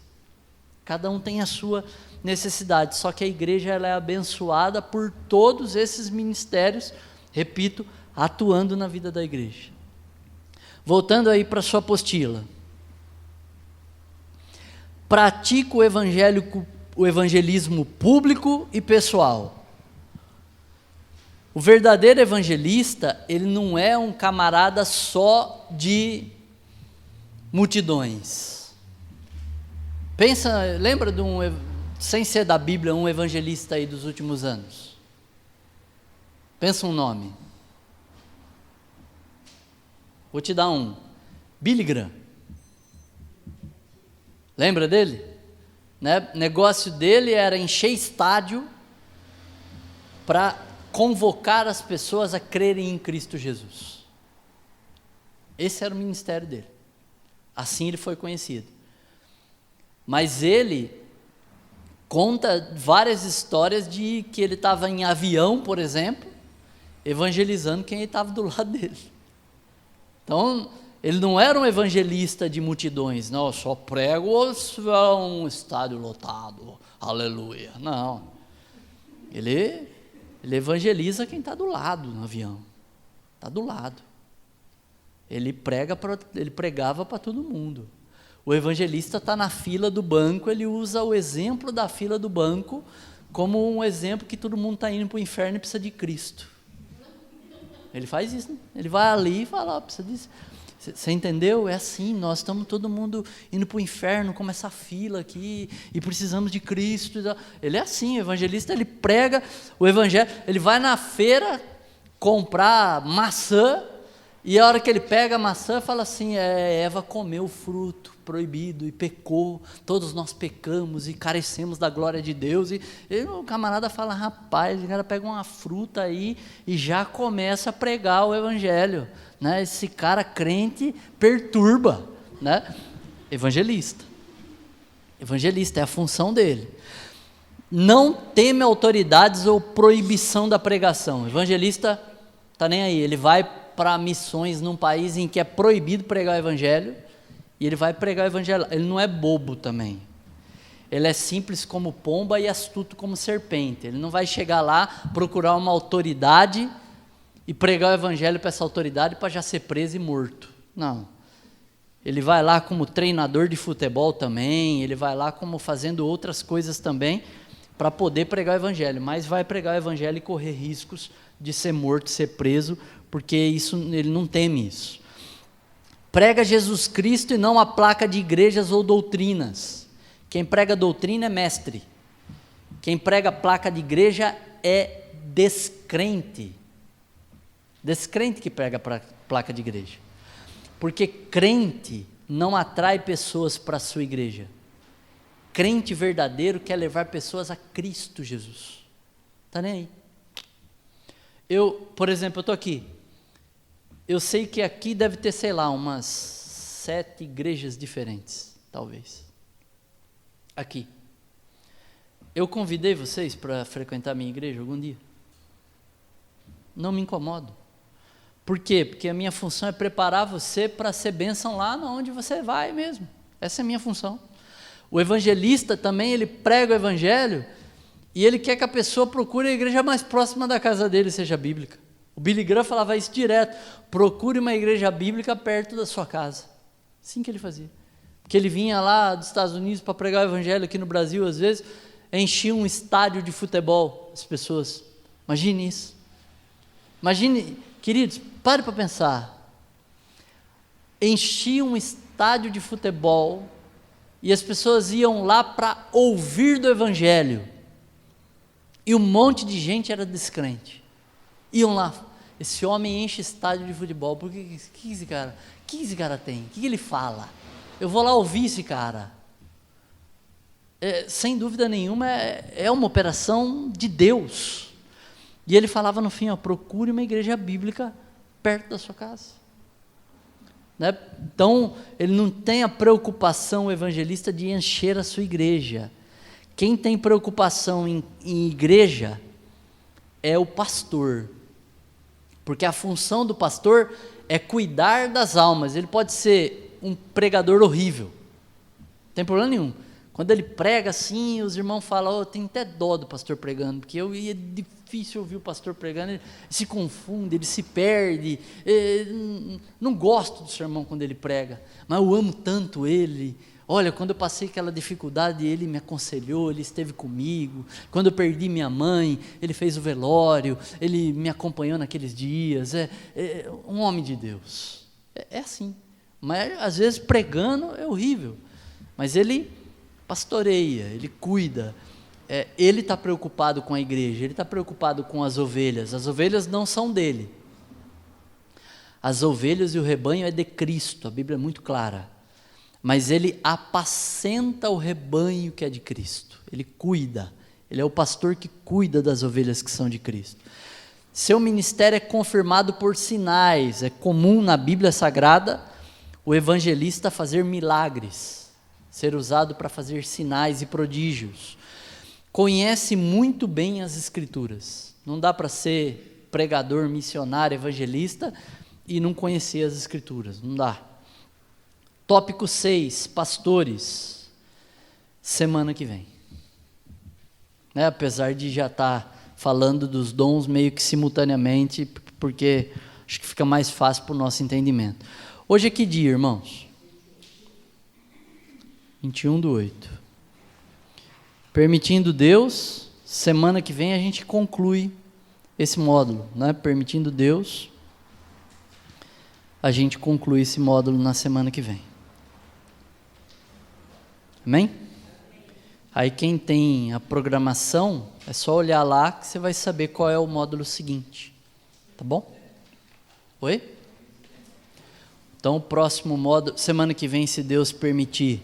cada um tem a sua necessidade, só que a igreja, ela é abençoada por todos esses ministérios, repito, atuando na vida da igreja. Voltando aí para a sua apostila: pratica o evangelismo público e pessoal. O verdadeiro evangelista, ele não é um camarada só de multidões. Pensa, lembra de sem ser da Bíblia, um evangelista aí dos últimos anos? Pensa um nome. Vou te dar um. Billy Graham. Lembra dele? Né? Negócio dele era encher estádio para convocar as pessoas a crerem em Cristo Jesus. Esse era o ministério dele. Assim ele foi conhecido. Mas ele conta várias histórias de que ele estava em avião, por exemplo, evangelizando quem estava do lado dele. Então, ele não era um evangelista de multidões, não, eu só prego se tiver um estádio lotado, aleluia. Não, ele evangeliza quem está do lado no avião, está do lado. Ele pregava para todo mundo. O evangelista está na fila do banco, ele usa o exemplo da fila do banco como um exemplo que todo mundo está indo para o inferno e precisa de Cristo. Ele faz isso, né? Ele vai ali e fala, precisa disso. Você entendeu? É assim, nós estamos todo mundo indo para o inferno, como essa fila aqui, e precisamos de Cristo. Ele é assim, o evangelista, ele prega o evangelho, ele vai na feira comprar maçã, e a hora que ele pega a maçã, fala assim, Eva comeu o fruto proibido e pecou, todos nós pecamos e carecemos da glória de Deus, e o camarada fala, rapaz, o cara pega uma fruta aí e já começa a pregar o evangelho, né? Esse cara crente perturba, né? Evangelista é a função dele, não teme autoridades ou proibição da pregação. O evangelista está nem aí, ele vai para missões num país em que é proibido pregar o evangelho, e ele vai pregar o evangelho. Ele não é bobo também, ele é simples como pomba e astuto como serpente. Ele não vai chegar lá, procurar uma autoridade e pregar o evangelho para essa autoridade para já ser preso e morto. Não, ele vai lá como treinador de futebol também, ele vai lá como fazendo outras coisas também, para poder pregar o evangelho, mas vai pregar o evangelho e correr riscos de ser morto, ser preso, porque isso, ele não teme isso. Prega Jesus Cristo e não a placa de igrejas ou doutrinas. Quem prega doutrina é mestre. Quem prega placa de igreja é descrente. Descrente que prega placa de igreja. Porque crente não atrai pessoas para a sua igreja. Crente verdadeiro quer levar pessoas a Cristo Jesus. Está nem aí. Por exemplo, eu estou aqui. Eu sei que aqui deve ter, sei lá, umas 7 igrejas diferentes, talvez. Aqui. Eu convidei vocês para frequentar a minha igreja algum dia? Não me incomodo. Por quê? Porque a minha função é preparar você para ser bênção lá onde você vai mesmo. Essa é a minha função. O evangelista também, ele prega o evangelho e ele quer que a pessoa procure a igreja mais próxima da casa dele, seja bíblica. O Billy Graham falava isso direto, procure uma igreja bíblica perto da sua casa. Assim que ele fazia. Porque ele vinha lá dos Estados Unidos para pregar o evangelho aqui no Brasil, às vezes, enchia um estádio de futebol, as pessoas. Imagine isso. Imagine, queridos, pare para pensar. Enchia um estádio de futebol e as pessoas iam lá para ouvir do evangelho. E um monte de gente era descrente. Iam lá, esse homem enche estádio de futebol, porque que esse cara tem? O que ele fala? Eu vou lá ouvir esse cara. Sem dúvida nenhuma, é uma operação de Deus. E ele falava no fim, procure uma igreja bíblica perto da sua casa. Né? Então, ele não tem a preocupação, o evangelista, de encher a sua igreja. Quem tem preocupação em igreja é o pastor. Porque a função do pastor é cuidar das almas. Ele pode ser um pregador horrível, não tem problema nenhum. Quando ele prega assim, os irmãos falam, tem até dó do pastor pregando, porque é difícil ouvir o pastor pregando, ele se confunde, ele se perde, não gosto do sermão quando ele prega, mas eu amo tanto ele. Olha, quando eu passei aquela dificuldade, ele me aconselhou, ele esteve comigo. Quando eu perdi minha mãe, ele fez o velório, ele me acompanhou naqueles dias. É um homem de Deus. É assim. Mas às vezes pregando é horrível. Mas ele pastoreia, ele cuida. Ele está preocupado com a igreja, ele está preocupado com as ovelhas não são dele. As ovelhas e o rebanho é de Cristo, a Bíblia é muito clara. Mas ele apacenta o rebanho que é de Cristo, ele cuida, ele é o pastor que cuida das ovelhas que são de Cristo. Seu ministério é confirmado por sinais, é comum na Bíblia Sagrada o evangelista fazer milagres, ser usado para fazer sinais e prodígios. Conhece muito bem as Escrituras, não dá para ser pregador, missionário, evangelista e não conhecer as Escrituras, não dá. Tópico 6, pastores, semana que vem. Apesar de já estar falando dos dons meio que simultaneamente, porque acho que fica mais fácil para o nosso entendimento. Hoje é que dia, irmãos? 21/8. Permitindo Deus, semana que vem a gente conclui esse módulo, né? Permitindo Deus, a gente conclui esse módulo na semana que vem. Amém? Aí quem tem a programação, é só olhar lá que você vai saber qual é o módulo seguinte. Tá bom? Oi? Então o próximo módulo, semana que vem, se Deus permitir,